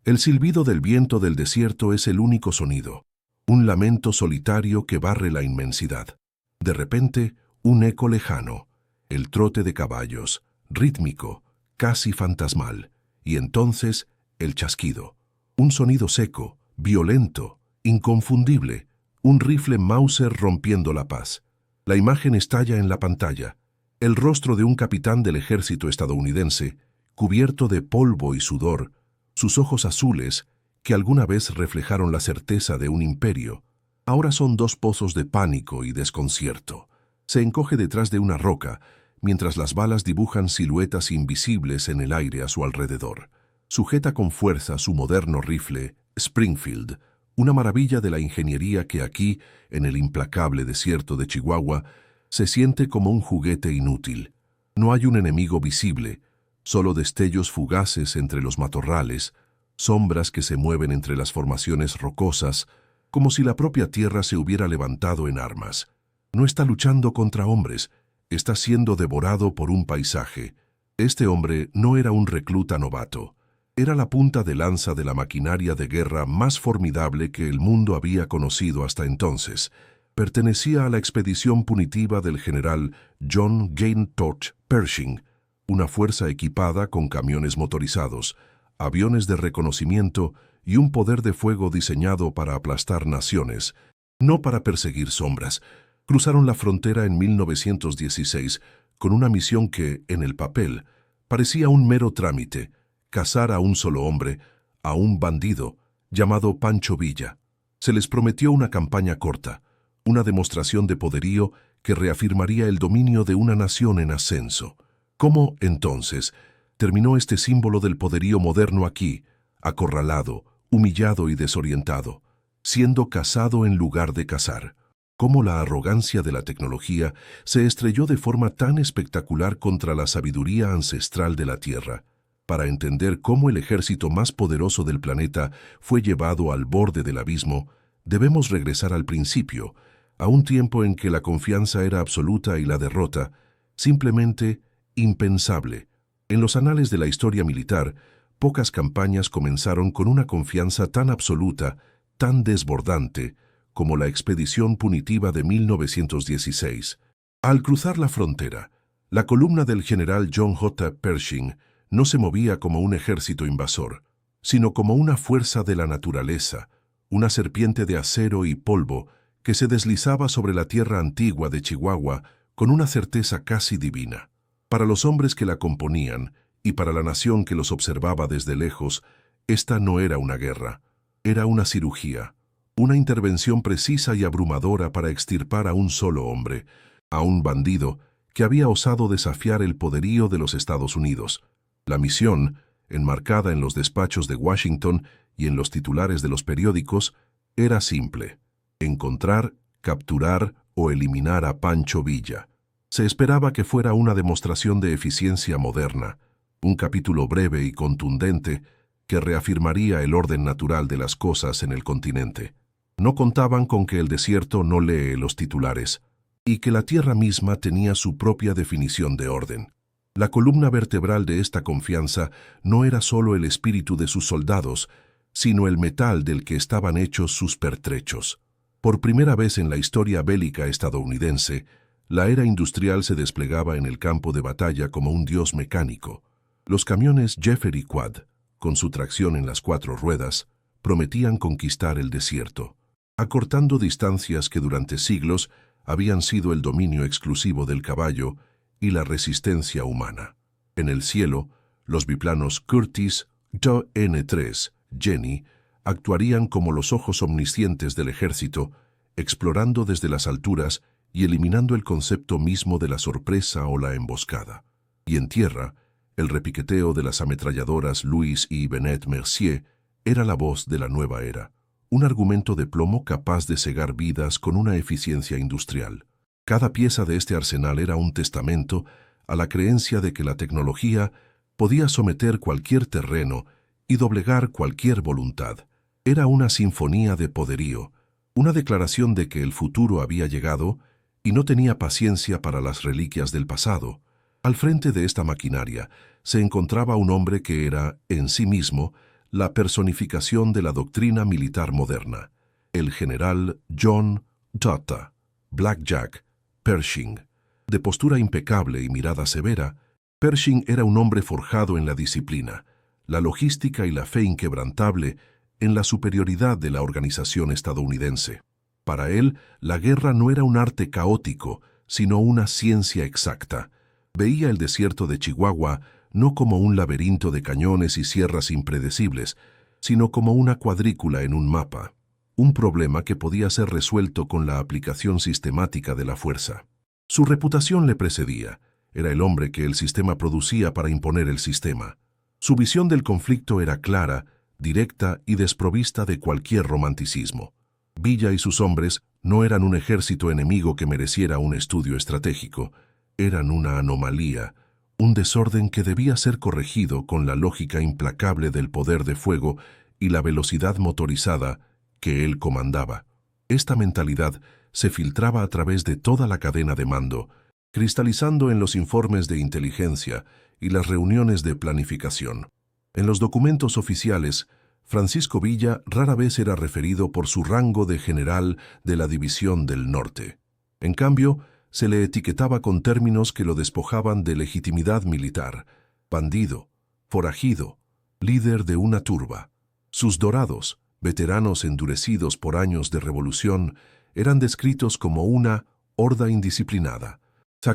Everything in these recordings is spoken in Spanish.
El silbido del viento del desierto es el único sonido, un lamento solitario que barre la inmensidad. De repente, un eco lejano, el trote de caballos, rítmico, casi fantasmal, y entonces el chasquido. Un sonido seco, violento, inconfundible, un rifle Mauser rompiendo la paz. La imagen estalla en la pantalla, el rostro de un capitán del ejército estadounidense, cubierto de polvo y sudor, sus ojos azules, que alguna vez reflejaron la certeza de un imperio, ahora son dos pozos de pánico y desconcierto. Se encoge detrás de una roca, mientras las balas dibujan siluetas invisibles en el aire a su alrededor. Sujeta con fuerza su moderno rifle, Springfield, una maravilla de la ingeniería que aquí, en el implacable desierto de Chihuahua, se siente como un juguete inútil. No hay un enemigo visible, solo destellos fugaces entre los matorrales, sombras que se mueven entre las formaciones rocosas, como si la propia tierra se hubiera levantado en armas. No está luchando contra hombres, está siendo devorado por un paisaje. Este hombre no era un recluta novato. Era la punta de lanza de la maquinaria de guerra más formidable que el mundo había conocido hasta entonces. Pertenecía a la expedición punitiva del general John Jane Torch Pershing, una fuerza equipada con camiones motorizados, aviones de reconocimiento y un poder de fuego diseñado para aplastar naciones, no para perseguir sombras. Cruzaron la frontera en 1916 con una misión que, en el papel, parecía un mero trámite: cazar a un solo hombre, a un bandido, llamado Pancho Villa. Se les prometió una campaña corta, una demostración de poderío que reafirmaría el dominio de una nación en ascenso. ¿Cómo, entonces, terminó este símbolo del poderío moderno aquí, acorralado, humillado y desorientado, siendo cazado en lugar de cazar? ¿Cómo la arrogancia de la tecnología se estrelló de forma tan espectacular contra la sabiduría ancestral de la Tierra? Para entender cómo el ejército más poderoso del planeta fue llevado al borde del abismo, debemos regresar al principio, a un tiempo en que la confianza era absoluta y la derrota, simplemente impensable. En los anales de la historia militar, pocas campañas comenzaron con una confianza tan absoluta, tan desbordante, como la expedición punitiva de 1916. Al cruzar la frontera, la columna del general John J. Pershing no se movía como un ejército invasor, sino como una fuerza de la naturaleza, una serpiente de acero y polvo que se deslizaba sobre la tierra antigua de Chihuahua con una certeza casi divina. Para los hombres que la componían y para la nación que los observaba desde lejos, esta no era una guerra, era una cirugía, una intervención precisa y abrumadora para extirpar a un solo hombre, a un bandido que había osado desafiar el poderío de los Estados Unidos. La misión, enmarcada en los despachos de Washington y en los titulares de los periódicos, era simple: encontrar, capturar o eliminar a Pancho Villa. Se esperaba que fuera una demostración de eficiencia moderna, un capítulo breve y contundente que reafirmaría el orden natural de las cosas en el continente. No contaban con que el desierto no lee los titulares y que la tierra misma tenía su propia definición de orden. La columna vertebral de esta confianza no era solo el espíritu de sus soldados, sino el metal del que estaban hechos sus pertrechos. Por primera vez en la historia bélica estadounidense, la era industrial se desplegaba en el campo de batalla como un dios mecánico. Los camiones Jeffery Quad, con su tracción en las 4 ruedas, prometían conquistar el desierto, acortando distancias que durante siglos habían sido el dominio exclusivo del caballo y la resistencia humana. En el cielo, los biplanos Curtiss JN-3, Jenny, actuarían como los ojos omniscientes del ejército, explorando desde las alturas y eliminando el concepto mismo de la sorpresa o la emboscada. Y en tierra, el repiqueteo de las ametralladoras Louis y Bennett Mercier era la voz de la nueva era, un argumento de plomo capaz de cegar vidas con una eficiencia industrial. Cada pieza de este arsenal era un testamento a la creencia de que la tecnología podía someter cualquier terreno y doblegar cualquier voluntad. Era una sinfonía de poderío, una declaración de que el futuro había llegado y no tenía paciencia para las reliquias del pasado. Al frente de esta maquinaria se encontraba un hombre que era, en sí mismo, la personificación de la doctrina militar moderna, el general John Dutta, Blackjack, Pershing. De postura impecable y mirada severa, Pershing era un hombre forjado en la disciplina, la logística y la fe inquebrantable en la superioridad de la organización estadounidense. Para él, la guerra no era un arte caótico, sino una ciencia exacta. Veía el desierto de Chihuahua no como un laberinto de cañones y sierras impredecibles, sino como una cuadrícula en un mapa, un problema que podía ser resuelto con la aplicación sistemática de la fuerza. Su reputación le precedía. Era el hombre que el sistema producía para imponer el sistema. Su visión del conflicto era clara, directa y desprovista de cualquier romanticismo. Villa y sus hombres no eran un ejército enemigo que mereciera un estudio estratégico. Eran una anomalía, un desorden que debía ser corregido con la lógica implacable del poder de fuego y la velocidad motorizada que él comandaba. Esta mentalidad se filtraba a través de toda la cadena de mando, cristalizando en los informes de inteligencia y las reuniones de planificación. En los documentos oficiales, Francisco Villa rara vez era referido por su rango de general de la División del Norte. En cambio, se le etiquetaba con términos que lo despojaban de legitimidad militar: bandido, forajido, líder de una turba. Sus dorados, veteranos endurecidos por años de revolución, eran descritos como una horda indisciplinada,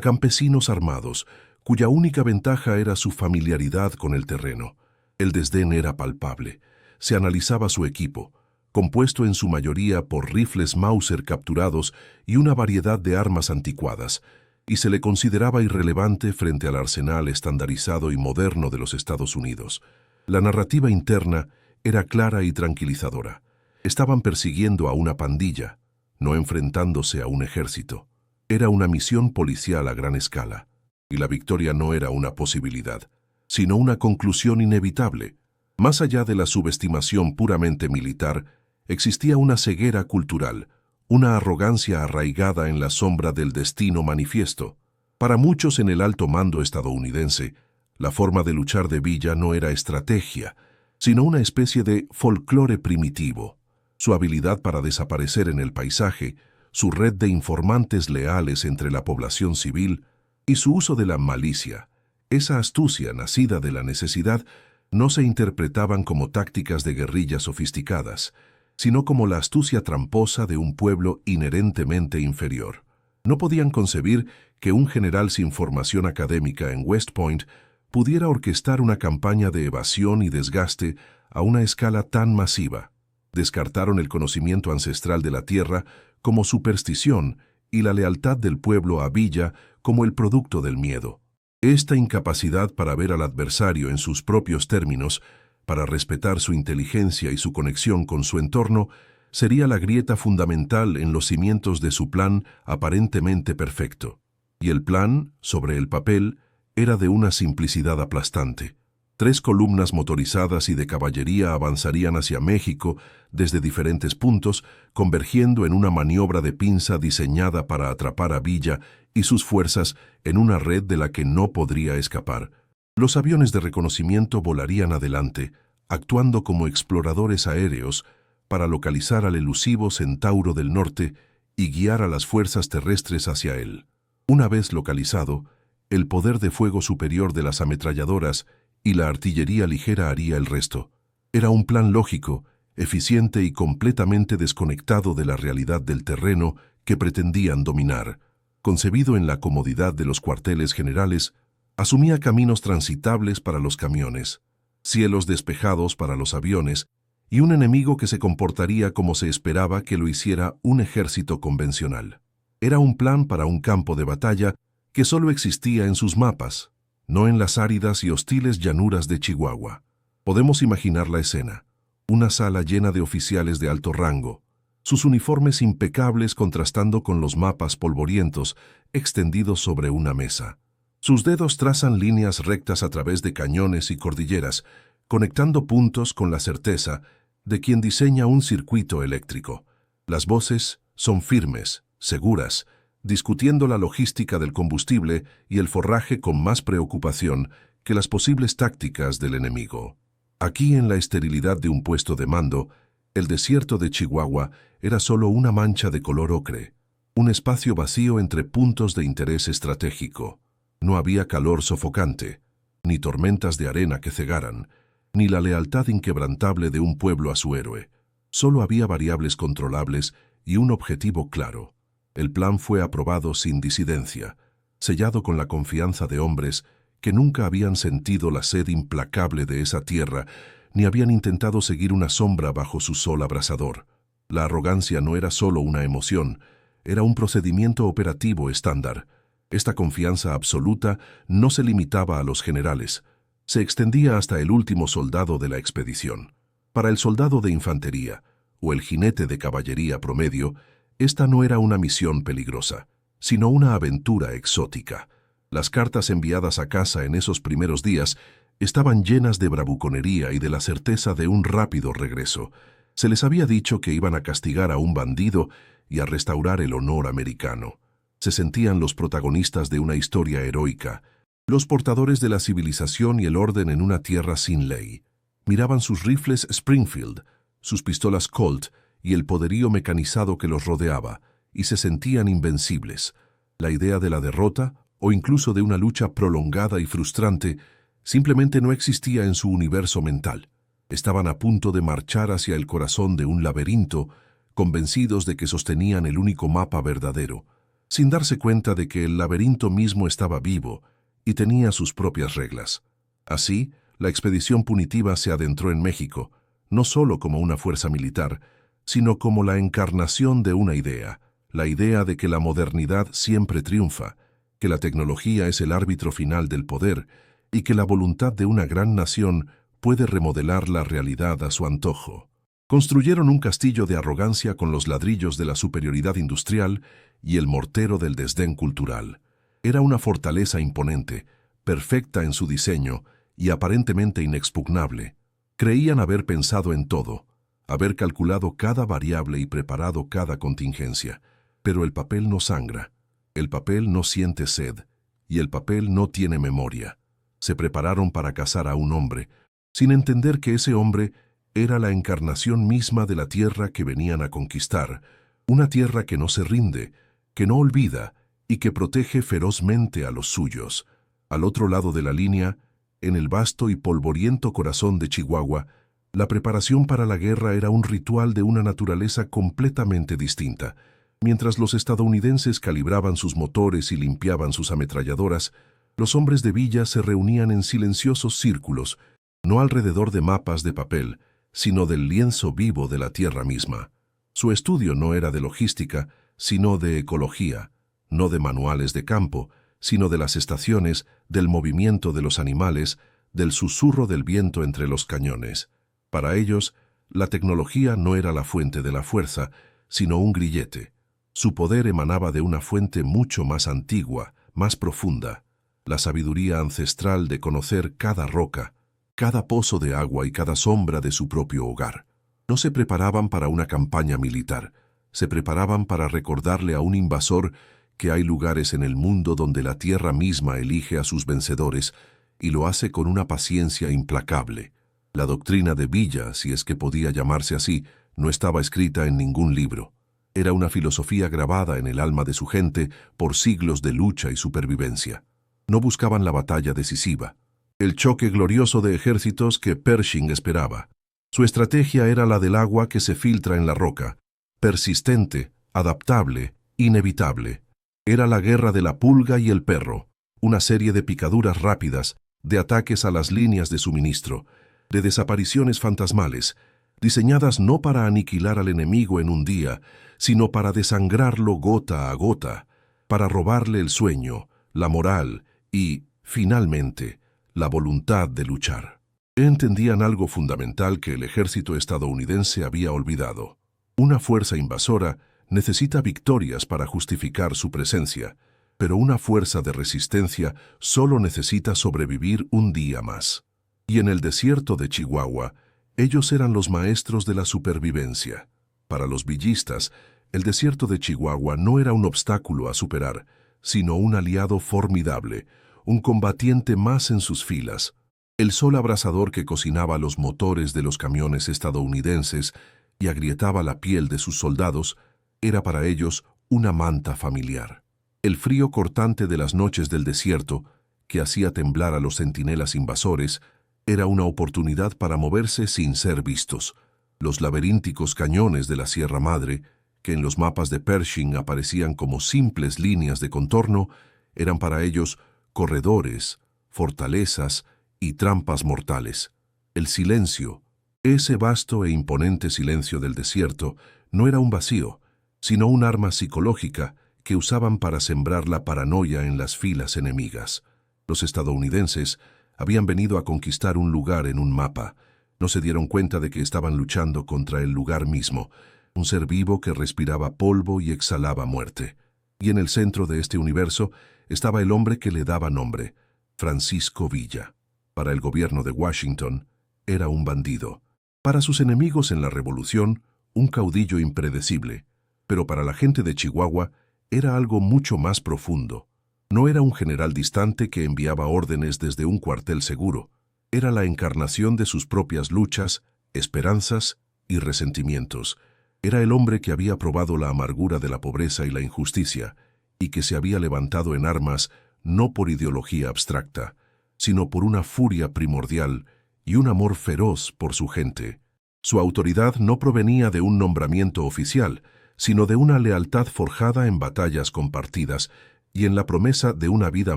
campesinos armados, cuya única ventaja era su familiaridad con el terreno. El desdén era palpable. Se analizaba su equipo, compuesto en su mayoría por rifles Mauser capturados y una variedad de armas anticuadas, y se le consideraba irrelevante frente al arsenal estandarizado y moderno de los Estados Unidos. La narrativa interna era clara y tranquilizadora. Estaban persiguiendo a una pandilla, no enfrentándose a un ejército. Era una misión policial a gran escala, y la victoria no era una posibilidad, sino una conclusión inevitable. Más allá de la subestimación puramente militar, existía una ceguera cultural, una arrogancia arraigada en la sombra del destino manifiesto. Para muchos en el alto mando estadounidense, la forma de luchar de Villa no era estrategia, sino una especie de folclore primitivo. Su habilidad para desaparecer en el paisaje, su red de informantes leales entre la población civil y su uso de la malicia, esa astucia nacida de la necesidad, no se interpretaban como tácticas de guerrilla sofisticadas, sino como la astucia tramposa de un pueblo inherentemente inferior. No podían concebir que un general sin formación académica en West Point pudiera orquestar una campaña de evasión y desgaste a una escala tan masiva. Descartaron el conocimiento ancestral de la tierra como superstición y la lealtad del pueblo a Villa como el producto del miedo. Esta incapacidad para ver al adversario en sus propios términos, para respetar su inteligencia y su conexión con su entorno, sería la grieta fundamental en los cimientos de su plan aparentemente perfecto. Y el plan, sobre el papel, era de una simplicidad aplastante. 3 columnas motorizadas y de caballería avanzarían hacia México desde diferentes puntos, convergiendo en una maniobra de pinza diseñada para atrapar a Villa y sus fuerzas en una red de la que no podría escapar. Los aviones de reconocimiento volarían adelante, actuando como exploradores aéreos para localizar al elusivo Centauro del Norte y guiar a las fuerzas terrestres hacia él. Una vez localizado, el poder de fuego superior de las ametralladoras y la artillería ligera haría el resto. Era un plan lógico, eficiente y completamente desconectado de la realidad del terreno que pretendían dominar. Concebido en la comodidad de los cuarteles generales, asumía caminos transitables para los camiones, cielos despejados para los aviones y un enemigo que se comportaría como se esperaba que lo hiciera un ejército convencional. Era un plan para un campo de batalla que solo existía en sus mapas, no en las áridas y hostiles llanuras de Chihuahua. Podemos imaginar la escena: una sala llena de oficiales de alto rango, sus uniformes impecables contrastando con los mapas polvorientos extendidos sobre una mesa. Sus dedos trazan líneas rectas a través de cañones y cordilleras, conectando puntos con la certeza de quien diseña un circuito eléctrico. Las voces son firmes, seguras, discutiendo la logística del combustible y el forraje con más preocupación que las posibles tácticas del enemigo. Aquí, en la esterilidad de un puesto de mando, el desierto de Chihuahua era solo una mancha de color ocre, un espacio vacío entre puntos de interés estratégico. No había calor sofocante, ni tormentas de arena que cegaran, ni la lealtad inquebrantable de un pueblo a su héroe. Solo había variables controlables y un objetivo claro. El plan fue aprobado sin disidencia, sellado con la confianza de hombres que nunca habían sentido la sed implacable de esa tierra, ni habían intentado seguir una sombra bajo su sol abrasador. La arrogancia no era solo una emoción, era un procedimiento operativo estándar. Esta confianza absoluta no se limitaba a los generales, se extendía hasta el último soldado de la expedición. Para el soldado de infantería, o el jinete de caballería promedio, esta no era una misión peligrosa, sino una aventura exótica. Las cartas enviadas a casa en esos primeros días estaban llenas de bravuconería y de la certeza de un rápido regreso. Se les había dicho que iban a castigar a un bandido y a restaurar el honor americano. Se sentían los protagonistas de una historia heroica, los portadores de la civilización y el orden en una tierra sin ley. Miraban sus rifles Springfield, sus pistolas Colt y el poderío mecanizado que los rodeaba, y se sentían invencibles. La idea de la derrota, o incluso de una lucha prolongada y frustrante, simplemente no existía en su universo mental. Estaban a punto de marchar hacia el corazón de un laberinto, convencidos de que sostenían el único mapa verdadero, sin darse cuenta de que el laberinto mismo estaba vivo y tenía sus propias reglas. Así, la expedición punitiva se adentró en México, no solo como una fuerza militar, sino como la encarnación de una idea, la idea de que la modernidad siempre triunfa, que la tecnología es el árbitro final del poder y que la voluntad de una gran nación puede remodelar la realidad a su antojo. Construyeron un castillo de arrogancia con los ladrillos de la superioridad industrial y el mortero del desdén cultural. Era una fortaleza imponente, perfecta en su diseño y aparentemente inexpugnable. Creían haber pensado en todo, haber calculado cada variable y preparado cada contingencia. Pero el papel no sangra, el papel no siente sed, y el papel no tiene memoria. Se prepararon para cazar a un hombre, sin entender que ese hombre era la encarnación misma de la tierra que venían a conquistar, una tierra que no se rinde, que no olvida y que protege ferozmente a los suyos. Al otro lado de la línea, en el vasto y polvoriento corazón de Chihuahua, la preparación para la guerra era un ritual de una naturaleza completamente distinta. Mientras los estadounidenses calibraban sus motores y limpiaban sus ametralladoras, los hombres de Villa se reunían en silenciosos círculos, no alrededor de mapas de papel, sino del lienzo vivo de la tierra misma. Su estudio no era de logística, sino de ecología, no de manuales de campo, sino de las estaciones, del movimiento de los animales, del susurro del viento entre los cañones. Para ellos, la tecnología no era la fuente de la fuerza, sino un grillete. Su poder emanaba de una fuente mucho más antigua, más profunda, la sabiduría ancestral de conocer cada roca, cada pozo de agua y cada sombra de su propio hogar. No se preparaban para una campaña militar, se preparaban para recordarle a un invasor que hay lugares en el mundo donde la tierra misma elige a sus vencedores y lo hace con una paciencia implacable. La doctrina de Villa, si es que podía llamarse así, no estaba escrita en ningún libro. Era una filosofía grabada en el alma de su gente por siglos de lucha y supervivencia. No buscaban la batalla decisiva, el choque glorioso de ejércitos que Pershing esperaba. Su estrategia era la del agua que se filtra en la roca, persistente, adaptable, inevitable. Era la guerra de la pulga y el perro, una serie de picaduras rápidas, de ataques a las líneas de suministro, de desapariciones fantasmales, diseñadas no para aniquilar al enemigo en un día, sino para desangrarlo gota a gota, para robarle el sueño, la moral y, finalmente, la voluntad de luchar. Entendían algo fundamental que el ejército estadounidense había olvidado. Una fuerza invasora necesita victorias para justificar su presencia, pero una fuerza de resistencia solo necesita sobrevivir un día más. Y en el desierto de Chihuahua, ellos eran los maestros de la supervivencia. Para los villistas, el desierto de Chihuahua no era un obstáculo a superar, sino un aliado formidable, un combatiente más en sus filas. El sol abrasador que cocinaba los motores de los camiones estadounidenses y agrietaba la piel de sus soldados era para ellos una manta familiar. El frío cortante de las noches del desierto, que hacía temblar a los centinelas invasores, era una oportunidad para moverse sin ser vistos. Los laberínticos cañones de la Sierra Madre, que en los mapas de Pershing aparecían como simples líneas de contorno, eran para ellos corredores, fortalezas y trampas mortales. El silencio, ese vasto e imponente silencio del desierto, no era un vacío, sino un arma psicológica que usaban para sembrar la paranoia en las filas enemigas. Los estadounidenses habían venido a conquistar un lugar en un mapa. No se dieron cuenta de que estaban luchando contra el lugar mismo, un ser vivo que respiraba polvo y exhalaba muerte. Y en el centro de este universo estaba el hombre que le daba nombre, Francisco Villa. Para el gobierno de Washington, era un bandido. Para sus enemigos en la Revolución, un caudillo impredecible. Pero para la gente de Chihuahua, era algo mucho más profundo. No era un general distante que enviaba órdenes desde un cuartel seguro. Era la encarnación de sus propias luchas, esperanzas y resentimientos. Era el hombre que había probado la amargura de la pobreza y la injusticia, y que se había levantado en armas no por ideología abstracta, sino por una furia primordial y un amor feroz por su gente. Su autoridad no provenía de un nombramiento oficial, sino de una lealtad forjada en batallas compartidas y en la promesa de una vida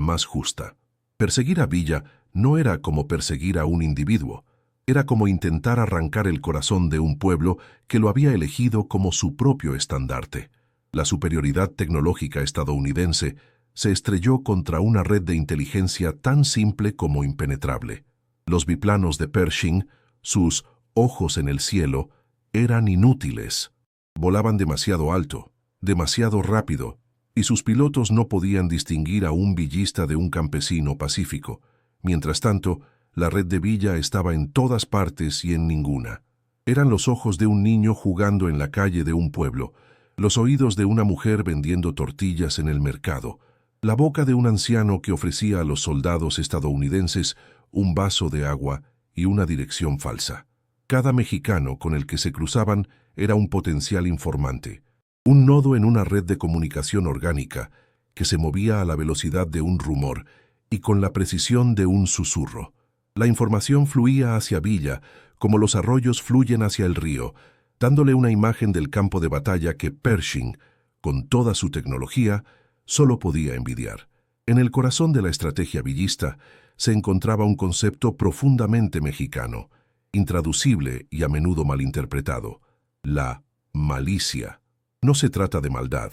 más justa. Perseguir a Villa no era como perseguir a un individuo, era como intentar arrancar el corazón de un pueblo que lo había elegido como su propio estandarte. La superioridad tecnológica estadounidense se estrelló contra una red de inteligencia tan simple como impenetrable. Los biplanos de Pershing, sus ojos en el cielo, eran inútiles. Volaban demasiado alto, demasiado rápido, y sus pilotos no podían distinguir a un villista de un campesino pacífico. Mientras tanto, la red de Villa estaba en todas partes y en ninguna. Eran los ojos de un niño jugando en la calle de un pueblo, los oídos de una mujer vendiendo tortillas en el mercado, la boca de un anciano que ofrecía a los soldados estadounidenses un vaso de agua y una dirección falsa. Cada mexicano con el que se cruzaban era un potencial informante, un nodo en una red de comunicación orgánica que se movía a la velocidad de un rumor y con la precisión de un susurro. La información fluía hacia Villa como los arroyos fluyen hacia el río, dándole una imagen del campo de batalla que Pershing, con toda su tecnología, solo podía envidiar. En el corazón de la estrategia villista se encontraba un concepto profundamente mexicano, intraducible y a menudo malinterpretado: la malicia. No se trata de maldad,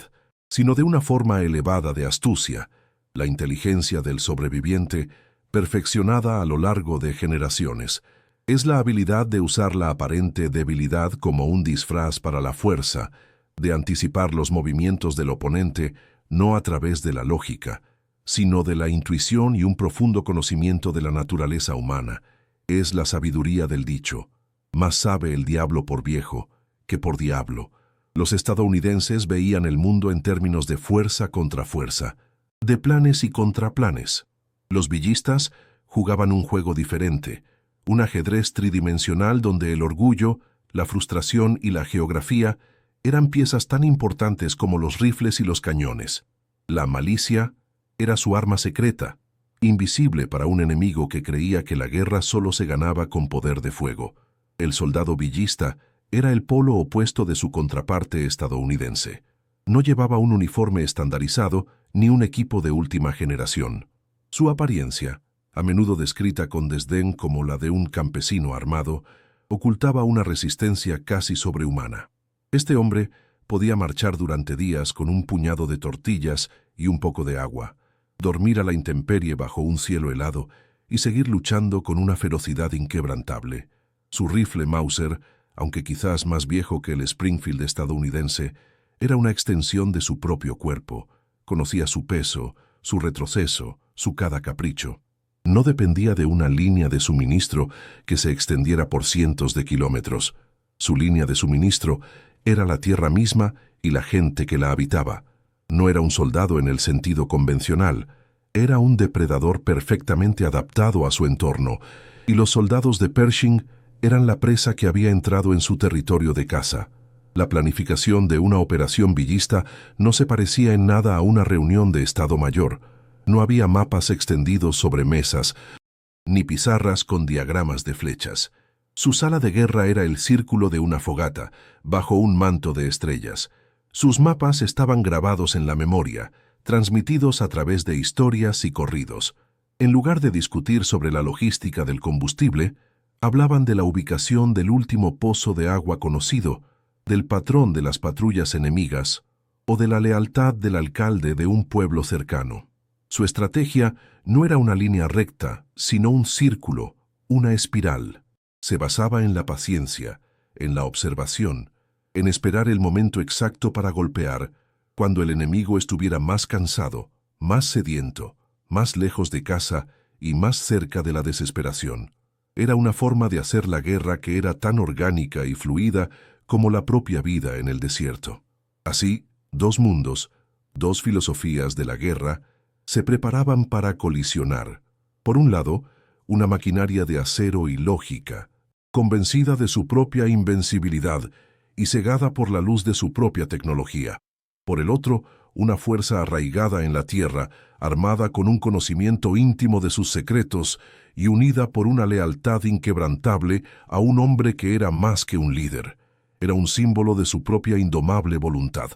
sino de una forma elevada de astucia, la inteligencia del sobreviviente perfeccionada a lo largo de generaciones. Es la habilidad de usar la aparente debilidad como un disfraz para la fuerza, de anticipar los movimientos del oponente no a través de la lógica, sino de la intuición y un profundo conocimiento de la naturaleza humana. Es la sabiduría del dicho: más sabe el diablo por viejo que por diablo. Los estadounidenses veían el mundo en términos de fuerza contra fuerza, de planes y contraplanes. Los villistas jugaban un juego diferente, un ajedrez tridimensional donde el orgullo, la frustración y la geografía eran piezas tan importantes como los rifles y los cañones. La malicia era su arma secreta, invisible para un enemigo que creía que la guerra solo se ganaba con poder de fuego. El soldado villista era el polo opuesto de su contraparte estadounidense. No llevaba un uniforme estandarizado ni un equipo de última generación. Su apariencia, a menudo descrita con desdén como la de un campesino armado, ocultaba una resistencia casi sobrehumana. Este hombre podía marchar durante días con un puñado de tortillas y un poco de agua, dormir a la intemperie bajo un cielo helado y seguir luchando con una ferocidad inquebrantable. Su rifle Mauser, aunque quizás más viejo que el Springfield estadounidense, era una extensión de su propio cuerpo. Conocía su peso, su retroceso, su cada capricho. No dependía de una línea de suministro que se extendiera por cientos de kilómetros. Su línea de suministro era la tierra misma y la gente que la habitaba. No era un soldado en el sentido convencional, era un depredador perfectamente adaptado a su entorno, y los soldados de Pershing eran la presa que había entrado en su territorio de caza. La planificación de una operación villista no se parecía en nada a una reunión de Estado Mayor. No había mapas extendidos sobre mesas, ni pizarras con diagramas de flechas. Su sala de guerra era el círculo de una fogata, bajo un manto de estrellas. Sus mapas estaban grabados en la memoria, transmitidos a través de historias y corridos. En lugar de discutir sobre la logística del combustible, hablaban de la ubicación del último pozo de agua conocido, del patrón de las patrullas enemigas o de la lealtad del alcalde de un pueblo cercano. Su estrategia no era una línea recta, sino un círculo, una espiral. Se basaba en la paciencia, en la observación, en esperar el momento exacto para golpear, cuando el enemigo estuviera más cansado, más sediento, más lejos de casa y más cerca de la desesperación. Era una forma de hacer la guerra que era tan orgánica y fluida como la propia vida en el desierto. Así, dos mundos, dos filosofías de la guerra, se preparaban para colisionar. Por un lado, una maquinaria de acero y lógica, convencida de su propia invencibilidad y cegada por la luz de su propia tecnología. Por el otro, una fuerza arraigada en la tierra, armada con un conocimiento íntimo de sus secretos y unida por una lealtad inquebrantable a un hombre que era más que un líder. Era un símbolo de su propia indomable voluntad.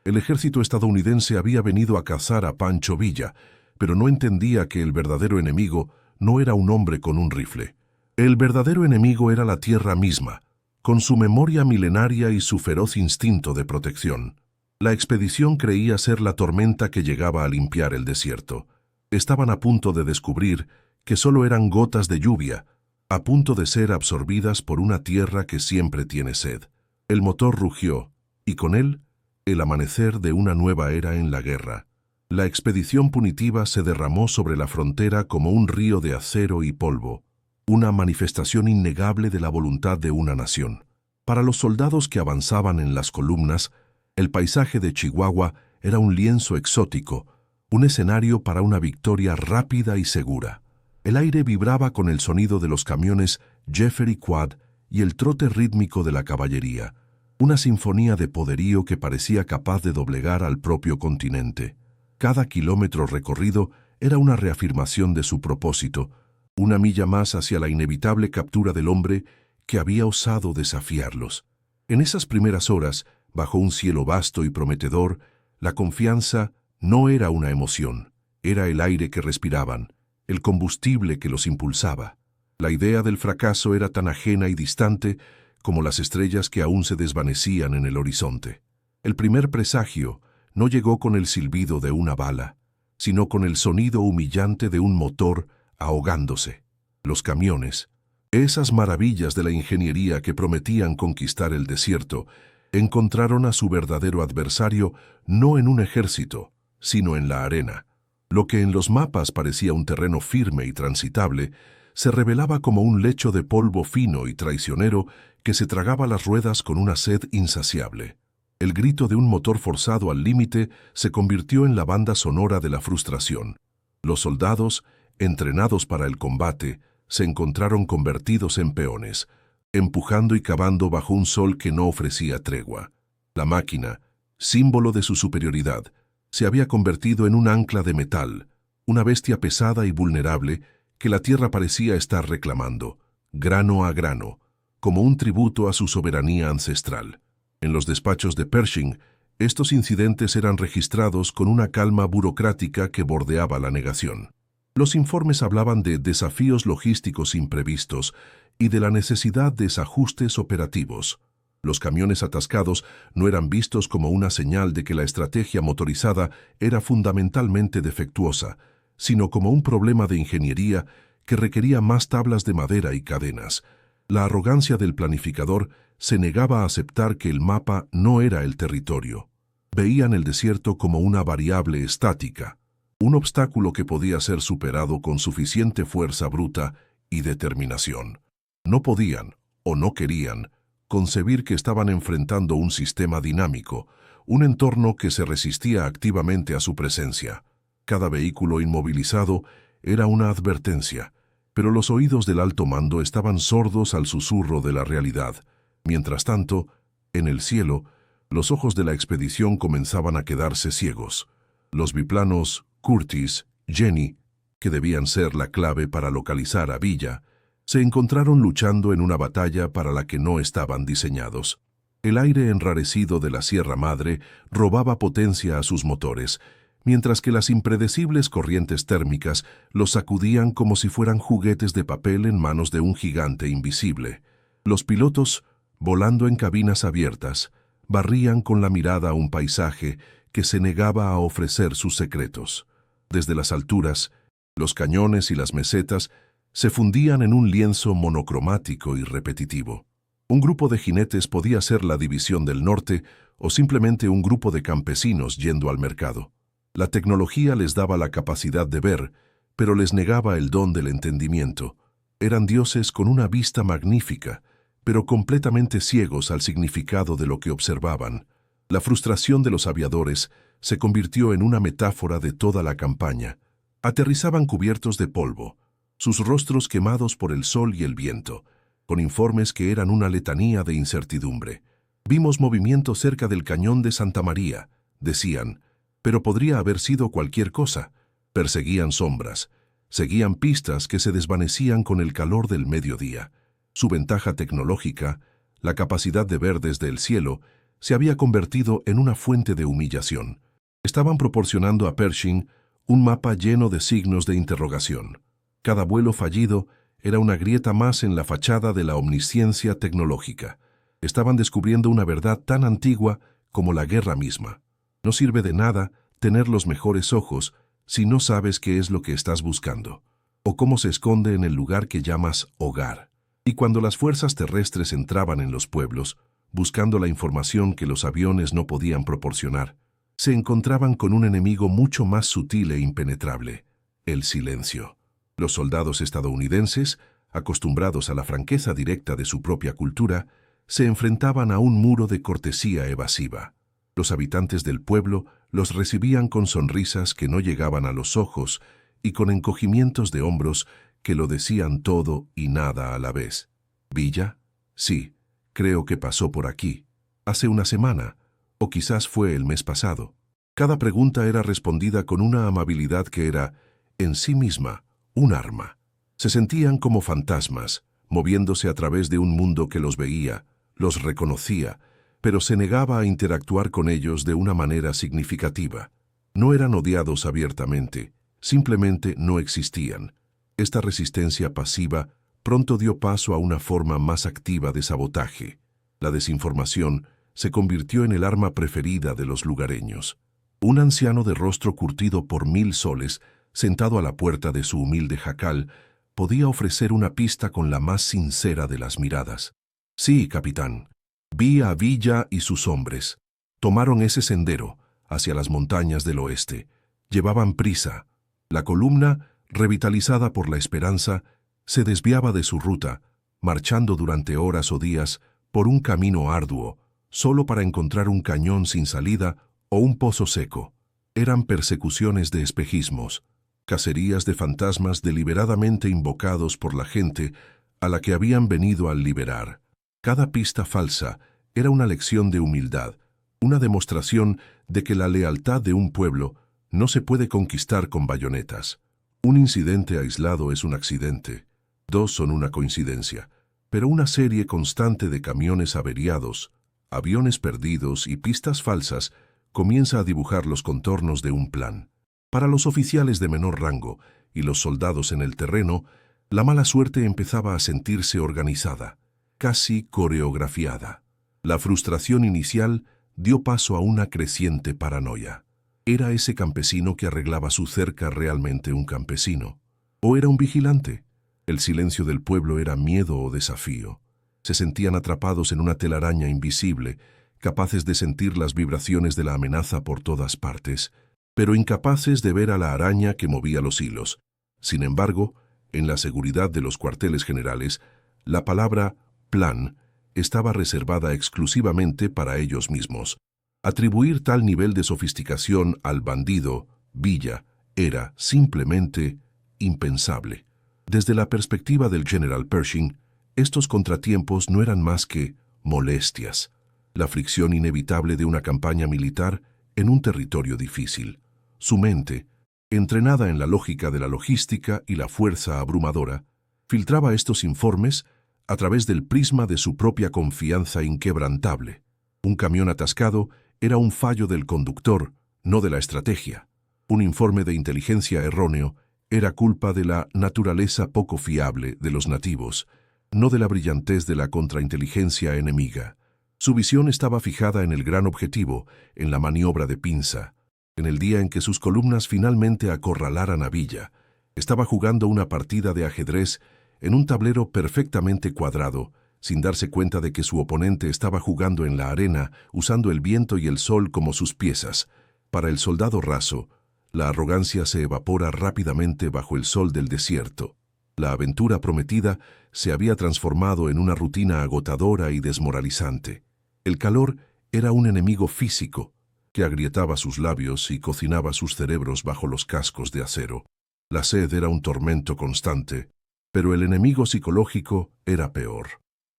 El ejército estadounidense había venido a cazar a Pancho Villa, pero no entendía que el verdadero enemigo no era un hombre con un rifle. El verdadero enemigo era la tierra misma, con su memoria milenaria y su feroz instinto de protección. La expedición creía ser la tormenta que llegaba a limpiar el desierto. Estaban a punto de descubrir que solo eran gotas de lluvia, a punto de ser absorbidas por una tierra que siempre tiene sed. El motor rugió, y con él, el amanecer de una nueva era en la guerra. La expedición punitiva se derramó sobre la frontera como un río de acero y polvo, una manifestación innegable de la voluntad de una nación. Para los soldados que avanzaban en las columnas, el paisaje de Chihuahua era un lienzo exótico, un escenario para una victoria rápida y segura. El aire vibraba con el sonido de los camiones Jeffery Quad y el trote rítmico de la caballería, una sinfonía de poderío que parecía capaz de doblegar al propio continente. Cada kilómetro recorrido era una reafirmación de su propósito, una milla más hacia la inevitable captura del hombre que había osado desafiarlos. En esas primeras horas, bajo un cielo vasto y prometedor, la confianza no era una emoción, era el aire que respiraban, el combustible que los impulsaba. La idea del fracaso era tan ajena y distante como las estrellas que aún se desvanecían en el horizonte. El primer presagio no llegó con el silbido de una bala, sino con el sonido humillante de un motor ahogándose. Los camiones, esas maravillas de la ingeniería que prometían conquistar el desierto, encontraron a su verdadero adversario no en un ejército, sino en la arena. Lo que en los mapas parecía un terreno firme y transitable, se revelaba como un lecho de polvo fino y traicionero que se tragaba las ruedas con una sed insaciable. El grito de un motor forzado al límite se convirtió en la banda sonora de la frustración. Los soldados, entrenados para el combate, se encontraron convertidos en peones, empujando y cavando bajo un sol que no ofrecía tregua. La máquina, símbolo de su superioridad, se había convertido en un ancla de metal, una bestia pesada y vulnerable que la tierra parecía estar reclamando, grano a grano, como un tributo a su soberanía ancestral. En los despachos de Pershing, estos incidentes eran registrados con una calma burocrática que bordeaba la negación. Los informes hablaban de desafíos logísticos imprevistos y de la necesidad de desajustes operativos. Los camiones atascados no eran vistos como una señal de que la estrategia motorizada era fundamentalmente defectuosa, sino como un problema de ingeniería que requería más tablas de madera y cadenas. La arrogancia del planificador se negaba a aceptar que el mapa no era el territorio. Veían el desierto como una variable estática, un obstáculo que podía ser superado con suficiente fuerza bruta y determinación. No podían, o no querían, concebir que estaban enfrentando un sistema dinámico, un entorno que se resistía activamente a su presencia. Cada vehículo inmovilizado era una advertencia, pero los oídos del alto mando estaban sordos al susurro de la realidad. Mientras tanto, en el cielo, los ojos de la expedición comenzaban a quedarse ciegos. Los biplanos Curtis, Jenny, que debían ser la clave para localizar a Villa, se encontraron luchando en una batalla para la que no estaban diseñados. El aire enrarecido de la Sierra Madre robaba potencia a sus motores, mientras que las impredecibles corrientes térmicas los sacudían como si fueran juguetes de papel en manos de un gigante invisible. Los pilotos, volando en cabinas abiertas, barrían con la mirada un paisaje que se negaba a ofrecer sus secretos. Desde las alturas, los cañones y las mesetas se fundían en un lienzo monocromático y repetitivo. Un grupo de jinetes podía ser la División del Norte o simplemente un grupo de campesinos yendo al mercado. La tecnología les daba la capacidad de ver, pero les negaba el don del entendimiento. Eran dioses con una vista magnífica, pero completamente ciegos al significado de lo que observaban. La frustración de los aviadores se convirtió en una metáfora de toda la campaña. Aterrizaban cubiertos de polvo, sus rostros quemados por el sol y el viento, con informes que eran una letanía de incertidumbre. Vimos movimiento cerca del cañón de Santa María, decían, pero podría haber sido cualquier cosa. Perseguían sombras, seguían pistas que se desvanecían con el calor del mediodía. Su ventaja tecnológica, la capacidad de ver desde el cielo, se había convertido en una fuente de humillación. Estaban proporcionando a Pershing un mapa lleno de signos de interrogación. Cada vuelo fallido era una grieta más en la fachada de la omnisciencia tecnológica. Estaban descubriendo una verdad tan antigua como la guerra misma. No sirve de nada tener los mejores ojos si no sabes qué es lo que estás buscando, o cómo se esconde en el lugar que llamas hogar. Y cuando las fuerzas terrestres entraban en los pueblos, buscando la información que los aviones no podían proporcionar, se encontraban con un enemigo mucho más sutil e impenetrable: el silencio. Los soldados estadounidenses, acostumbrados a la franqueza directa de su propia cultura, se enfrentaban a un muro de cortesía evasiva. Los habitantes del pueblo los recibían con sonrisas que no llegaban a los ojos y con encogimientos de hombros que lo decían todo y nada a la vez. ¿Villa? Sí, creo que pasó por aquí. Hace una semana, o quizás fue el mes pasado. Cada pregunta era respondida con una amabilidad que era, en sí misma, un arma. Se sentían como fantasmas, moviéndose a través de un mundo que los veía, los reconocía, pero se negaba a interactuar con ellos de una manera significativa. No eran odiados abiertamente, simplemente no existían. Esta resistencia pasiva pronto dio paso a una forma más activa de sabotaje. La desinformación se convirtió en el arma preferida de los lugareños. Un anciano de rostro curtido por 1000 soles, sentado a la puerta de su humilde jacal, podía ofrecer una pista con la más sincera de las miradas. Sí, capitán. Vi a Villa y sus hombres. Tomaron ese sendero hacia las montañas del oeste. Llevaban prisa. La columna, revitalizada por la esperanza, se desviaba de su ruta, marchando durante horas o días por un camino arduo, solo para encontrar un cañón sin salida o un pozo seco. Eran persecuciones de espejismos, cacerías de fantasmas deliberadamente invocados por la gente a la que habían venido a liberar. Cada pista falsa era una lección de humildad, una demostración de que la lealtad de un pueblo no se puede conquistar con bayonetas. Un incidente aislado es un accidente, 2 son una coincidencia, pero una serie constante de camiones averiados, aviones perdidos y pistas falsas comienza a dibujar los contornos de un plan. Para los oficiales de menor rango y los soldados en el terreno, la mala suerte empezaba a sentirse organizada, casi coreografiada. La frustración inicial dio paso a una creciente paranoia. ¿Era ese campesino que arreglaba su cerca realmente un campesino? ¿O era un vigilante? El silencio del pueblo era miedo o desafío. Se sentían atrapados en una telaraña invisible, capaces de sentir las vibraciones de la amenaza por todas partes, pero incapaces de ver a la araña que movía los hilos. Sin embargo, en la seguridad de los cuarteles generales, la palabra plan estaba reservada exclusivamente para ellos mismos. Atribuir tal nivel de sofisticación al bandido, Villa, era simplemente impensable. Desde la perspectiva del General Pershing, estos contratiempos no eran más que molestias, la fricción inevitable de una campaña militar en un territorio difícil. Su mente, entrenada en la lógica de la logística y la fuerza abrumadora, filtraba estos informes a través del prisma de su propia confianza inquebrantable. Un camión atascado era un fallo del conductor, no de la estrategia. Un informe de inteligencia erróneo era culpa de la naturaleza poco fiable de los nativos, no de la brillantez de la contrainteligencia enemiga. Su visión estaba fijada en el gran objetivo, en la maniobra de pinza. En el día en que sus columnas finalmente acorralaran a Villa, estaba jugando una partida de ajedrez en un tablero perfectamente cuadrado, sin darse cuenta de que su oponente estaba jugando en la arena, usando el viento y el sol como sus piezas. Para el soldado raso, la arrogancia se evapora rápidamente bajo el sol del desierto. La aventura prometida se había transformado en una rutina agotadora y desmoralizante. El calor era un enemigo físico que agrietaba sus labios y cocinaba sus cerebros bajo los cascos de acero. La sed era un tormento constante, pero el enemigo psicológico era peor.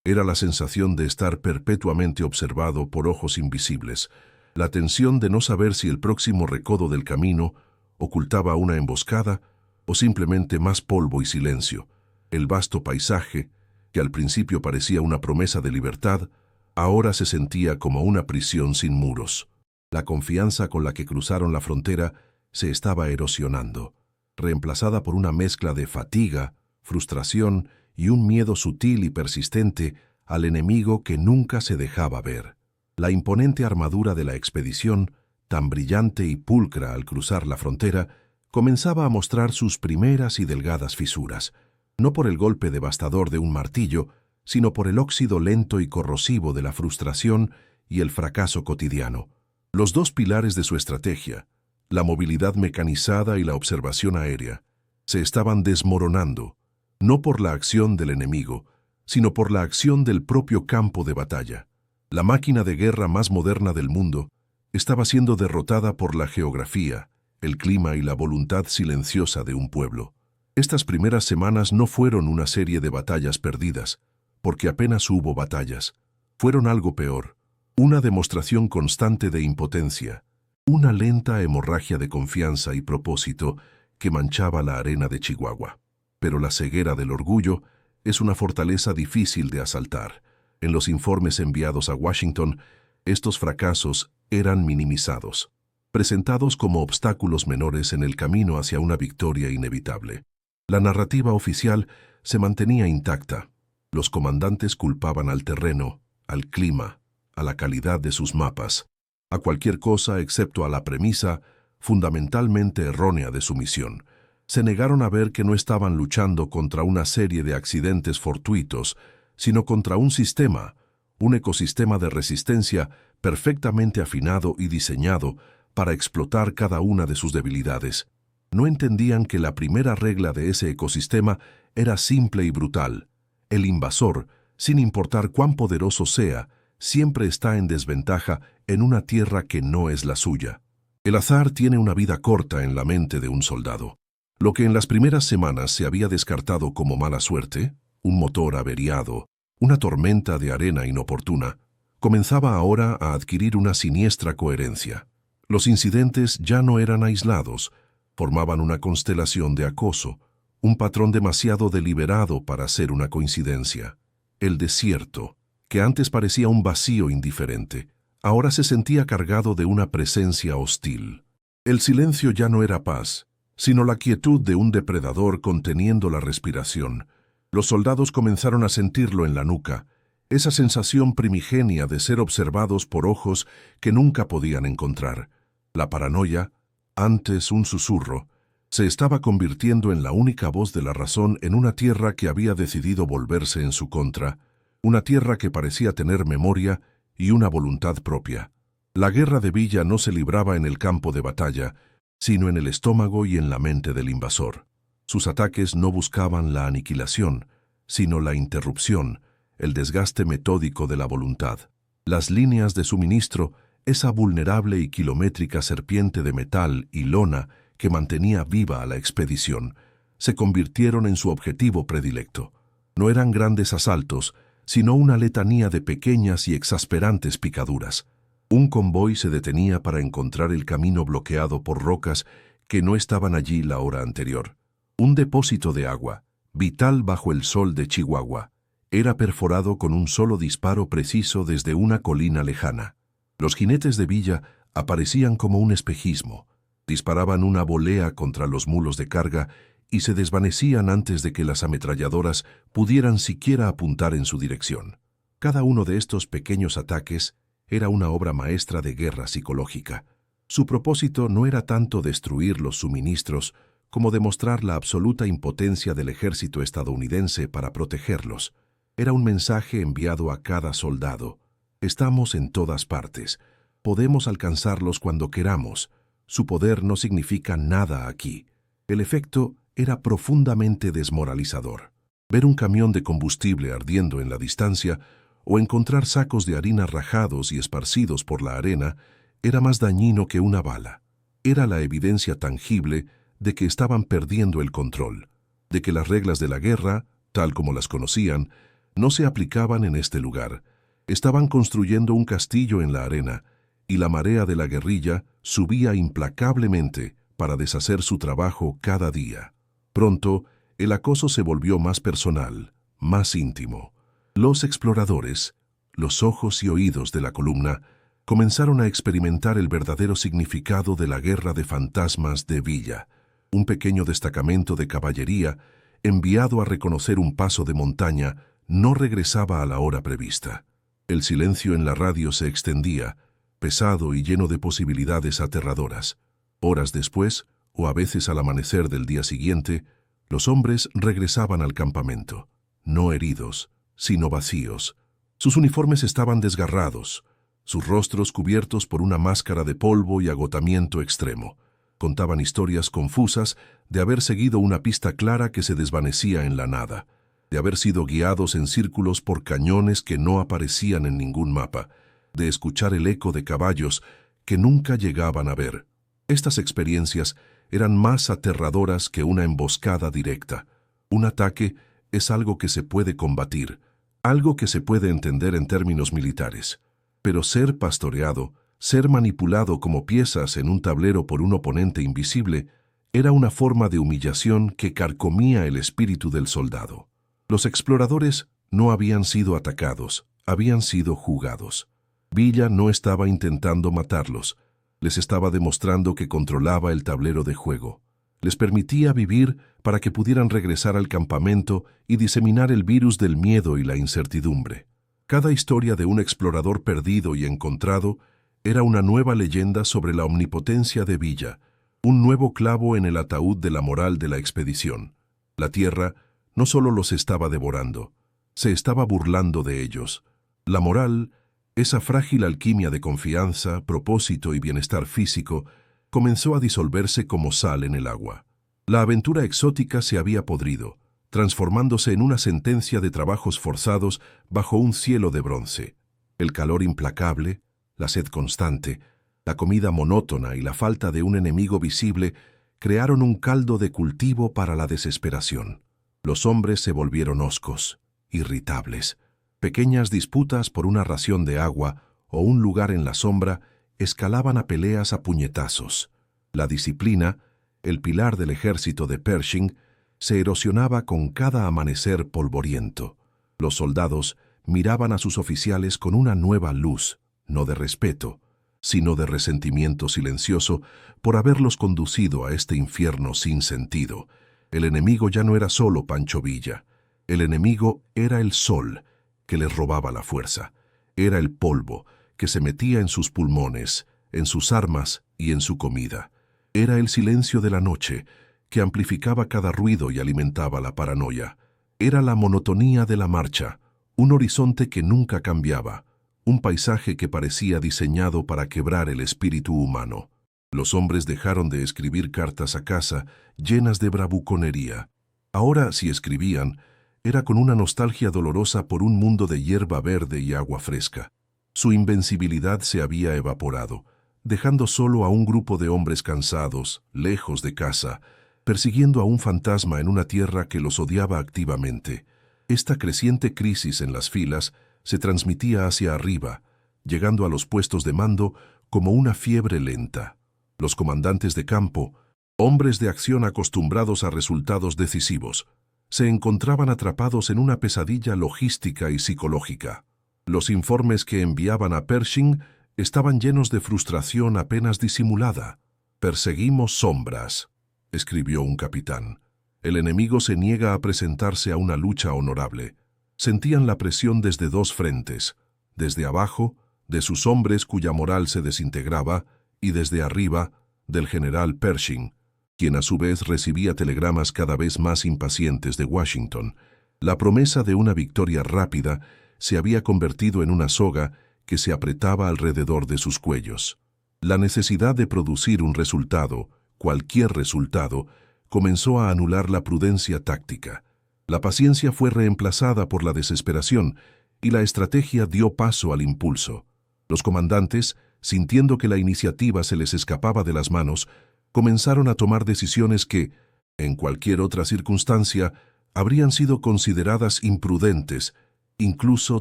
Era la sensación de estar perpetuamente observado por ojos invisibles, la tensión de no saber si el próximo recodo del camino ocultaba una emboscada o simplemente más polvo y silencio. El vasto paisaje, que al principio parecía una promesa de libertad, ahora se sentía como una prisión sin muros. La confianza con la que cruzaron la frontera se estaba erosionando, reemplazada por una mezcla de fatiga, frustración y un miedo sutil y persistente al enemigo que nunca se dejaba ver. La imponente armadura de la expedición, tan brillante y pulcra al cruzar la frontera, comenzaba a mostrar sus primeras y delgadas fisuras, no por el golpe devastador de un martillo, sino por el óxido lento y corrosivo de la frustración y el fracaso cotidiano. Los dos pilares de su estrategia, la movilidad mecanizada y la observación aérea, se estaban desmoronando, no por la acción del enemigo, sino por la acción del propio campo de batalla. La máquina de guerra más moderna del mundo estaba siendo derrotada por la geografía, el clima y la voluntad silenciosa de un pueblo. Estas primeras semanas no fueron una serie de batallas perdidas, porque apenas hubo batallas. Fueron algo peor, una demostración constante de impotencia, una lenta hemorragia de confianza y propósito que manchaba la arena de Chihuahua. Pero la ceguera del orgullo es una fortaleza difícil de asaltar. En los informes enviados a Washington, estos fracasos eran minimizados, presentados como obstáculos menores en el camino hacia una victoria inevitable. La narrativa oficial se mantenía intacta. Los comandantes culpaban al terreno, al clima, a la calidad de sus mapas, a cualquier cosa excepto a la premisa fundamentalmente errónea de su misión. Se negaron a ver que no estaban luchando contra una serie de accidentes fortuitos, sino contra un sistema, un ecosistema de resistencia perfectamente afinado y diseñado para explotar cada una de sus debilidades. No entendían que la primera regla de ese ecosistema era simple y brutal. El invasor, sin importar cuán poderoso sea, siempre está en desventaja en una tierra que no es la suya. El azar tiene una vida corta en la mente de un soldado. Lo que en las primeras semanas se había descartado como mala suerte, un motor averiado, una tormenta de arena inoportuna, comenzaba ahora a adquirir una siniestra coherencia. Los incidentes ya no eran aislados, formaban una constelación de acoso, un patrón demasiado deliberado para ser una coincidencia. El desierto, que antes parecía un vacío indiferente, ahora se sentía cargado de una presencia hostil. El silencio ya no era paz, sino la quietud de un depredador conteniendo la respiración. Los soldados comenzaron a sentirlo en la nuca, esa sensación primigenia de ser observados por ojos que nunca podían encontrar. La paranoia, antes un susurro, se estaba convirtiendo en la única voz de la razón en una tierra que había decidido volverse en su contra, una tierra que parecía tener memoria y una voluntad propia. La guerra de Villa no se libraba en el campo de batalla, sino en el estómago y en la mente del invasor. Sus ataques no buscaban la aniquilación, sino la interrupción, el desgaste metódico de la voluntad. Las líneas de suministro, esa vulnerable y kilométrica serpiente de metal y lona que mantenía viva a la expedición, se convirtieron en su objetivo predilecto. No eran grandes asaltos, sino una letanía de pequeñas y exasperantes picaduras. Un convoy se detenía para encontrar el camino bloqueado por rocas que no estaban allí la hora anterior. Un depósito de agua, vital bajo el sol de Chihuahua, era perforado con un solo disparo preciso desde una colina lejana. Los jinetes de Villa aparecían como un espejismo. Disparaban una volea contra los mulos de carga y se desvanecían antes de que las ametralladoras pudieran siquiera apuntar en su dirección. Cada uno de estos pequeños ataques era una obra maestra de guerra psicológica. Su propósito no era tanto destruir los suministros como demostrar la absoluta impotencia del ejército estadounidense para protegerlos. Era un mensaje enviado a cada soldado. Estamos en todas partes. Podemos alcanzarlos cuando queramos. Su poder no significa nada aquí. El efecto era profundamente desmoralizador. Ver un camión de combustible ardiendo en la distancia o encontrar sacos de harina rajados y esparcidos por la arena era más dañino que una bala. Era la evidencia tangible de que estaban perdiendo el control, de que las reglas de la guerra, tal como las conocían, no se aplicaban en este lugar. Estaban construyendo un castillo en la arena, y la marea de la guerrilla subía implacablemente para deshacer su trabajo cada día. Pronto, el acoso se volvió más personal, más íntimo. Los exploradores, los ojos y oídos de la columna, comenzaron a experimentar el verdadero significado de la guerra de fantasmas de Villa. Un pequeño destacamento de caballería, enviado a reconocer un paso de montaña, no regresaba a la hora prevista. El silencio en la radio se extendía, pesado y lleno de posibilidades aterradoras. Horas después, o a veces al amanecer del día siguiente, los hombres regresaban al campamento, no heridos, sino vacíos. Sus uniformes estaban desgarrados, sus rostros cubiertos por una máscara de polvo y agotamiento extremo. Contaban historias confusas de haber seguido una pista clara que se desvanecía en la nada, de haber sido guiados en círculos por cañones que no aparecían en ningún mapa, de escuchar el eco de caballos que nunca llegaban a ver. Estas experiencias eran más aterradoras que una emboscada directa. Un ataque es algo que se puede combatir, algo que se puede entender en términos militares. Pero ser pastoreado, ser manipulado como piezas en un tablero por un oponente invisible, era una forma de humillación que carcomía el espíritu del soldado. Los exploradores no habían sido atacados, habían sido jugados. Villa no estaba intentando matarlos, les estaba demostrando que controlaba el tablero de juego. Les permitía vivir para que pudieran regresar al campamento y diseminar el virus del miedo y la incertidumbre. Cada historia de un explorador perdido y encontrado era una nueva leyenda sobre la omnipotencia de Villa, un nuevo clavo en el ataúd de la moral de la expedición. La tierra no solo los estaba devorando, se estaba burlando de ellos. La moral, esa frágil alquimia de confianza, propósito y bienestar físico, comenzó a disolverse como sal en el agua. La aventura exótica se había podrido, transformándose en una sentencia de trabajos forzados bajo un cielo de bronce. El calor implacable, la sed constante, la comida monótona y la falta de un enemigo visible crearon un caldo de cultivo para la desesperación. Los hombres se volvieron hoscos, irritables. Pequeñas disputas por una ración de agua o un lugar en la sombra escalaban a peleas a puñetazos. La disciplina, el pilar del ejército de Pershing, se erosionaba con cada amanecer polvoriento. Los soldados miraban a sus oficiales con una nueva luz, no de respeto, sino de resentimiento silencioso por haberlos conducido a este infierno sin sentido. El enemigo ya no era solo Pancho Villa. El enemigo era el sol, que les robaba la fuerza. Era el polvo, que se metía en sus pulmones, en sus armas y en su comida. Era el silencio de la noche, que amplificaba cada ruido y alimentaba la paranoia. Era la monotonía de la marcha, un horizonte que nunca cambiaba, un paisaje que parecía diseñado para quebrar el espíritu humano. Los hombres dejaron de escribir cartas a casa llenas de bravuconería. Ahora, si escribían, era con una nostalgia dolorosa por un mundo de hierba verde y agua fresca. Su invencibilidad se había evaporado, dejando solo a un grupo de hombres cansados, lejos de casa, persiguiendo a un fantasma en una tierra que los odiaba activamente. Esta creciente crisis en las filas se transmitía hacia arriba, llegando a los puestos de mando como una fiebre lenta. Los comandantes de campo, hombres de acción acostumbrados a resultados decisivos, se encontraban atrapados en una pesadilla logística y psicológica. Los informes que enviaban a Pershing estaban llenos de frustración apenas disimulada. «Perseguimos sombras», escribió un capitán. «El enemigo se niega a presentarse a una lucha honorable». Sentían la presión desde dos frentes, desde abajo, de sus hombres cuya moral se desintegraba, y desde arriba, del general Pershing, quien a su vez recibía telegramas cada vez más impacientes de Washington. La promesa de una victoria rápida se había convertido en una soga que se apretaba alrededor de sus cuellos. La necesidad de producir un resultado, cualquier resultado, comenzó a anular la prudencia táctica. La paciencia fue reemplazada por la desesperación y la estrategia dio paso al impulso. Los comandantes, sintiendo que la iniciativa se les escapaba de las manos, comenzaron a tomar decisiones que, en cualquier otra circunstancia, habrían sido consideradas imprudentes, incluso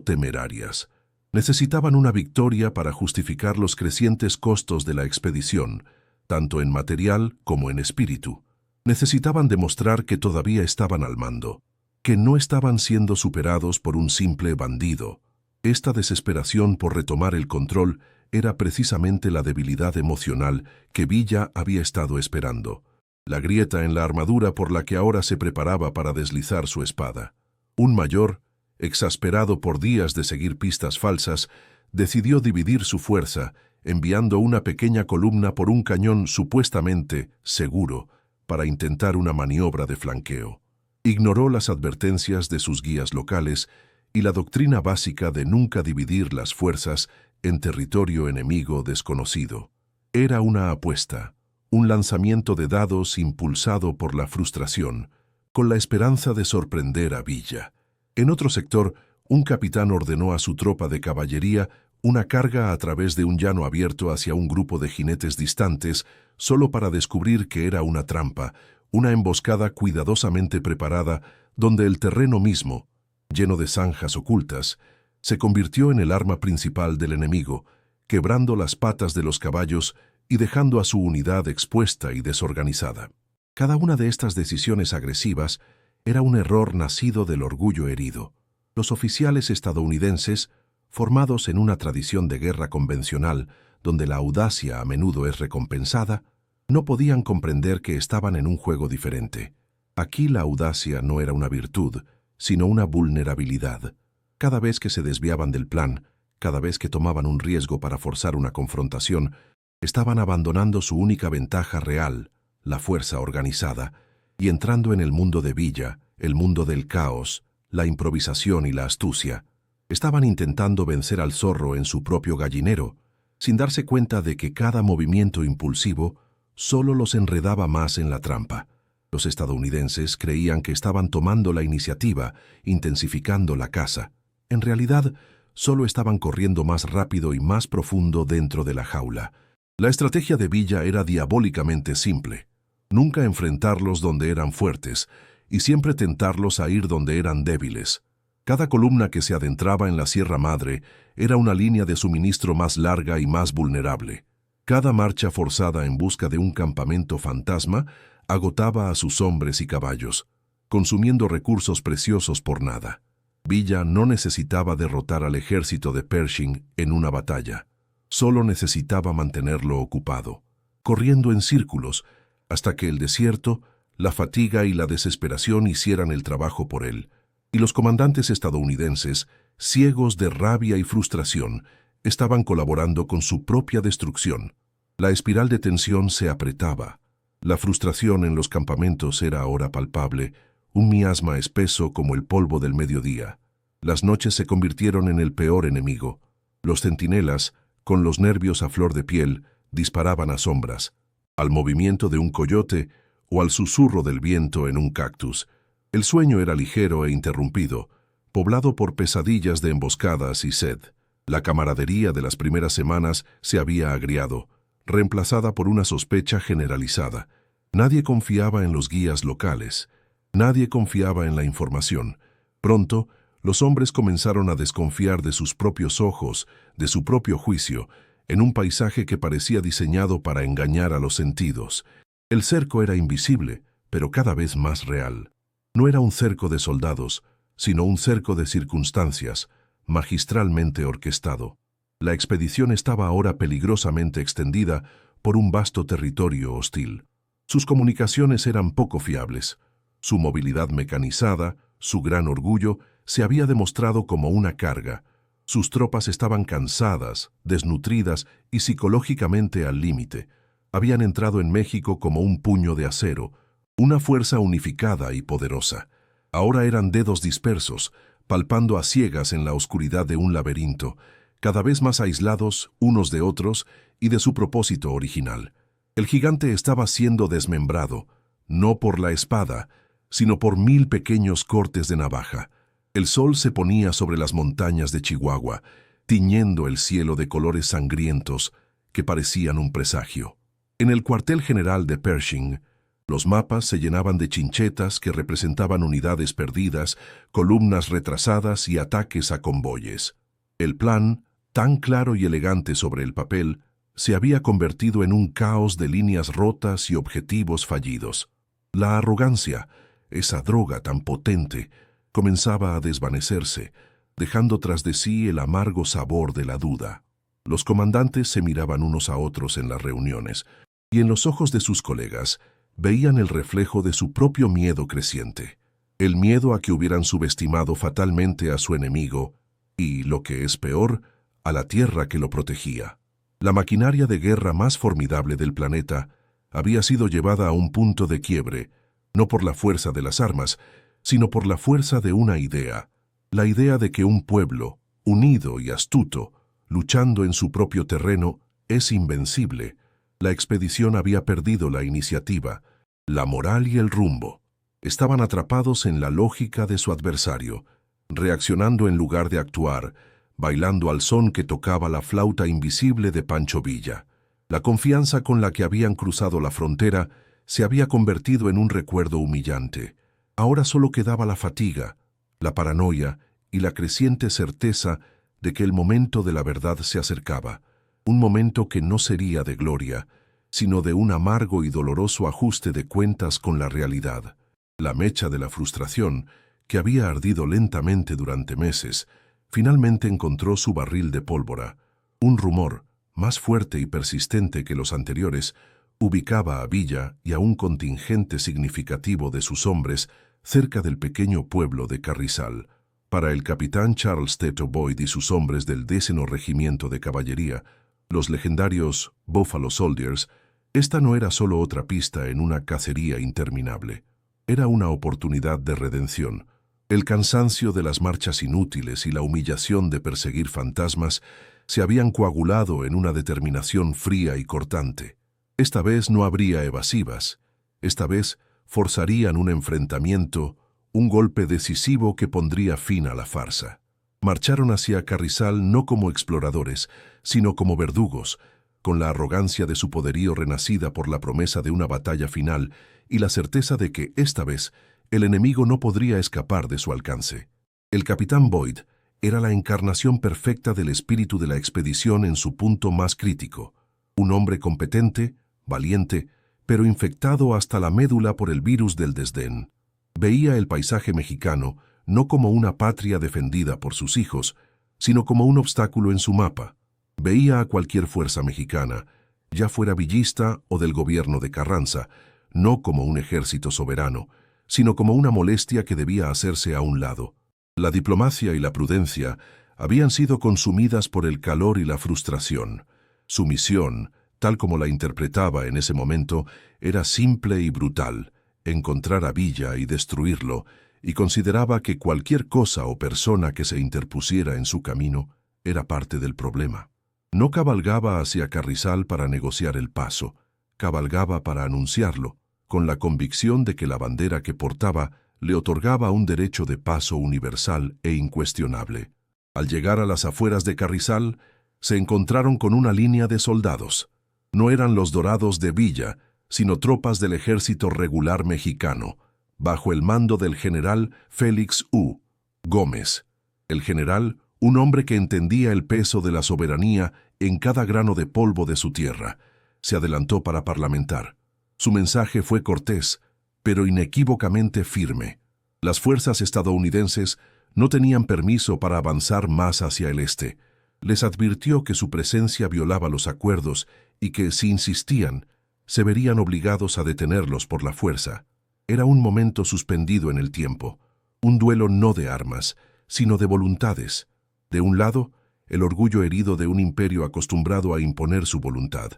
temerarias. Necesitaban una victoria para justificar los crecientes costos de la expedición, tanto en material como en espíritu. Necesitaban demostrar que todavía estaban al mando, que no estaban siendo superados por un simple bandido. Esta desesperación por retomar el control era precisamente la debilidad emocional que Villa había estado esperando, la grieta en la armadura por la que ahora se preparaba para deslizar su espada. Un mayor, exasperado por días de seguir pistas falsas, decidió dividir su fuerza, enviando una pequeña columna por un cañón supuestamente seguro para intentar una maniobra de flanqueo. Ignoró las advertencias de sus guías locales y la doctrina básica de nunca dividir las fuerzas en territorio enemigo desconocido. Era una apuesta, un lanzamiento de dados impulsado por la frustración, con la esperanza de sorprender a Villa. En otro sector, un capitán ordenó a su tropa de caballería una carga a través de un llano abierto hacia un grupo de jinetes distantes, solo para descubrir que era una trampa, una emboscada cuidadosamente preparada, donde el terreno mismo, lleno de zanjas ocultas, se convirtió en el arma principal del enemigo, quebrando las patas de los caballos y dejando a su unidad expuesta y desorganizada. Cada una de estas decisiones agresivas era un error nacido del orgullo herido. Los oficiales estadounidenses, formados en una tradición de guerra convencional, donde la audacia a menudo es recompensada, no podían comprender que estaban en un juego diferente. Aquí la audacia no era una virtud, sino una vulnerabilidad. Cada vez que se desviaban del plan, cada vez que tomaban un riesgo para forzar una confrontación, estaban abandonando su única ventaja real, la fuerza organizada, y entrando en el mundo de Villa, el mundo del caos, la improvisación y la astucia. Estaban intentando vencer al zorro en su propio gallinero, sin darse cuenta de que cada movimiento impulsivo solo los enredaba más en la trampa. Los estadounidenses creían que estaban tomando la iniciativa, intensificando la caza. En realidad, solo estaban corriendo más rápido y más profundo dentro de la jaula. La estrategia de Villa era diabólicamente simple: nunca enfrentarlos donde eran fuertes y siempre tentarlos a ir donde eran débiles. Cada columna que se adentraba en la Sierra Madre era una línea de suministro más larga y más vulnerable. Cada marcha forzada en busca de un campamento fantasma agotaba a sus hombres y caballos, consumiendo recursos preciosos por nada. Villa no necesitaba derrotar al ejército de Pershing en una batalla. Solo necesitaba mantenerlo ocupado, corriendo en círculos, hasta que el desierto, la fatiga y la desesperación hicieran el trabajo por él, y los comandantes estadounidenses, ciegos de rabia y frustración, estaban colaborando con su propia destrucción. La espiral de tensión se apretaba. La frustración en los campamentos era ahora palpable, un miasma espeso como el polvo del mediodía. Las noches se convirtieron en el peor enemigo. Los centinelas, con los nervios a flor de piel, disparaban a sombras, al movimiento de un coyote o al susurro del viento en un cactus. El sueño era ligero e interrumpido, poblado por pesadillas de emboscadas y sed. La camaradería de las primeras semanas se había agriado, reemplazada por una sospecha generalizada. Nadie confiaba en los guías locales. Nadie confiaba en la información. Pronto, los hombres comenzaron a desconfiar de sus propios ojos, de su propio juicio, en un paisaje que parecía diseñado para engañar a los sentidos. El cerco era invisible, pero cada vez más real. No era un cerco de soldados, sino un cerco de circunstancias, magistralmente orquestado. La expedición estaba ahora peligrosamente extendida por un vasto territorio hostil. Sus comunicaciones eran poco fiables. Su movilidad mecanizada, su gran orgullo, se había demostrado como una carga. Sus tropas estaban cansadas, desnutridas y psicológicamente al límite. Habían entrado en México como un puño de acero, una fuerza unificada y poderosa. Ahora eran dedos dispersos, palpando a ciegas en la oscuridad de un laberinto, cada vez más aislados unos de otros y de su propósito original. El gigante estaba siendo desmembrado, no por la espada, sino por 1000 pequeños cortes de navaja. El sol se ponía sobre las montañas de Chihuahua, tiñendo el cielo de colores sangrientos que parecían un presagio. En el cuartel general de Pershing, los mapas se llenaban de chinchetas que representaban unidades perdidas, columnas retrasadas y ataques a convoyes. El plan, tan claro y elegante sobre el papel, se había convertido en un caos de líneas rotas y objetivos fallidos. La arrogancia, esa droga tan potente, comenzaba a desvanecerse, dejando tras de sí el amargo sabor de la duda. Los comandantes se miraban unos a otros en las reuniones, y en los ojos de sus colegas veían el reflejo de su propio miedo creciente, el miedo a que hubieran subestimado fatalmente a su enemigo y, lo que es peor, a la tierra que lo protegía. La maquinaria de guerra más formidable del planeta había sido llevada a un punto de quiebre, no por la fuerza de las armas, sino por la fuerza de una idea, la idea de que un pueblo, unido y astuto, luchando en su propio terreno, es invencible. La expedición había perdido la iniciativa, la moral y el rumbo. Estaban atrapados en la lógica de su adversario, reaccionando en lugar de actuar, bailando al son que tocaba la flauta invisible de Pancho Villa. La confianza con la que habían cruzado la frontera se había convertido en un recuerdo humillante. Ahora solo quedaba la fatiga, la paranoia y la creciente certeza de que el momento de la verdad se acercaba, un momento que no sería de gloria, sino de un amargo y doloroso ajuste de cuentas con la realidad. La mecha de la frustración, que había ardido lentamente durante meses, finalmente encontró su barril de pólvora. Un rumor, más fuerte y persistente que los anteriores, ubicaba a Villa y a un contingente significativo de sus hombres cerca del pequeño pueblo de Carrizal. Para el capitán Charles Teto Boyd y sus hombres del 10º Regimiento de Caballería, los legendarios Buffalo Soldiers, esta no era solo otra pista en una cacería interminable. Era una oportunidad de redención. El cansancio de las marchas inútiles y la humillación de perseguir fantasmas se habían coagulado en una determinación fría y cortante. Esta vez no habría evasivas. Esta vez forzarían un enfrentamiento, un golpe decisivo que pondría fin a la farsa. Marcharon hacia Carrizal no como exploradores, sino como verdugos, con la arrogancia de su poderío renacida por la promesa de una batalla final y la certeza de que, esta vez, el enemigo no podría escapar de su alcance. El capitán Boyd era la encarnación perfecta del espíritu de la expedición en su punto más crítico. Un hombre competente, valiente, pero infectado hasta la médula por el virus del desdén. Veía el paisaje mexicano no como una patria defendida por sus hijos, sino como un obstáculo en su mapa. Veía a cualquier fuerza mexicana, ya fuera villista o del gobierno de Carranza, no como un ejército soberano, sino como una molestia que debía hacerse a un lado. La diplomacia y la prudencia habían sido consumidas por el calor y la frustración. Su misión, tal como la interpretaba en ese momento, era simple y brutal: encontrar a Villa y destruirlo, y consideraba que cualquier cosa o persona que se interpusiera en su camino era parte del problema. No cabalgaba hacia Carrizal para negociar el paso, cabalgaba para anunciarlo, con la convicción de que la bandera que portaba le otorgaba un derecho de paso universal e incuestionable. Al llegar a las afueras de Carrizal, se encontraron con una línea de soldados. No eran los dorados de Villa, sino tropas del ejército regular mexicano, bajo el mando del general Félix U. Gómez. El general, un hombre que entendía el peso de la soberanía en cada grano de polvo de su tierra, se adelantó para parlamentar. Su mensaje fue cortés, pero inequívocamente firme. Las fuerzas estadounidenses no tenían permiso para avanzar más hacia el este. Les advirtió que su presencia violaba los acuerdos y que, si insistían, se verían obligados a detenerlos por la fuerza. Era un momento suspendido en el tiempo, un duelo no de armas, sino de voluntades. De un lado, el orgullo herido de un imperio acostumbrado a imponer su voluntad.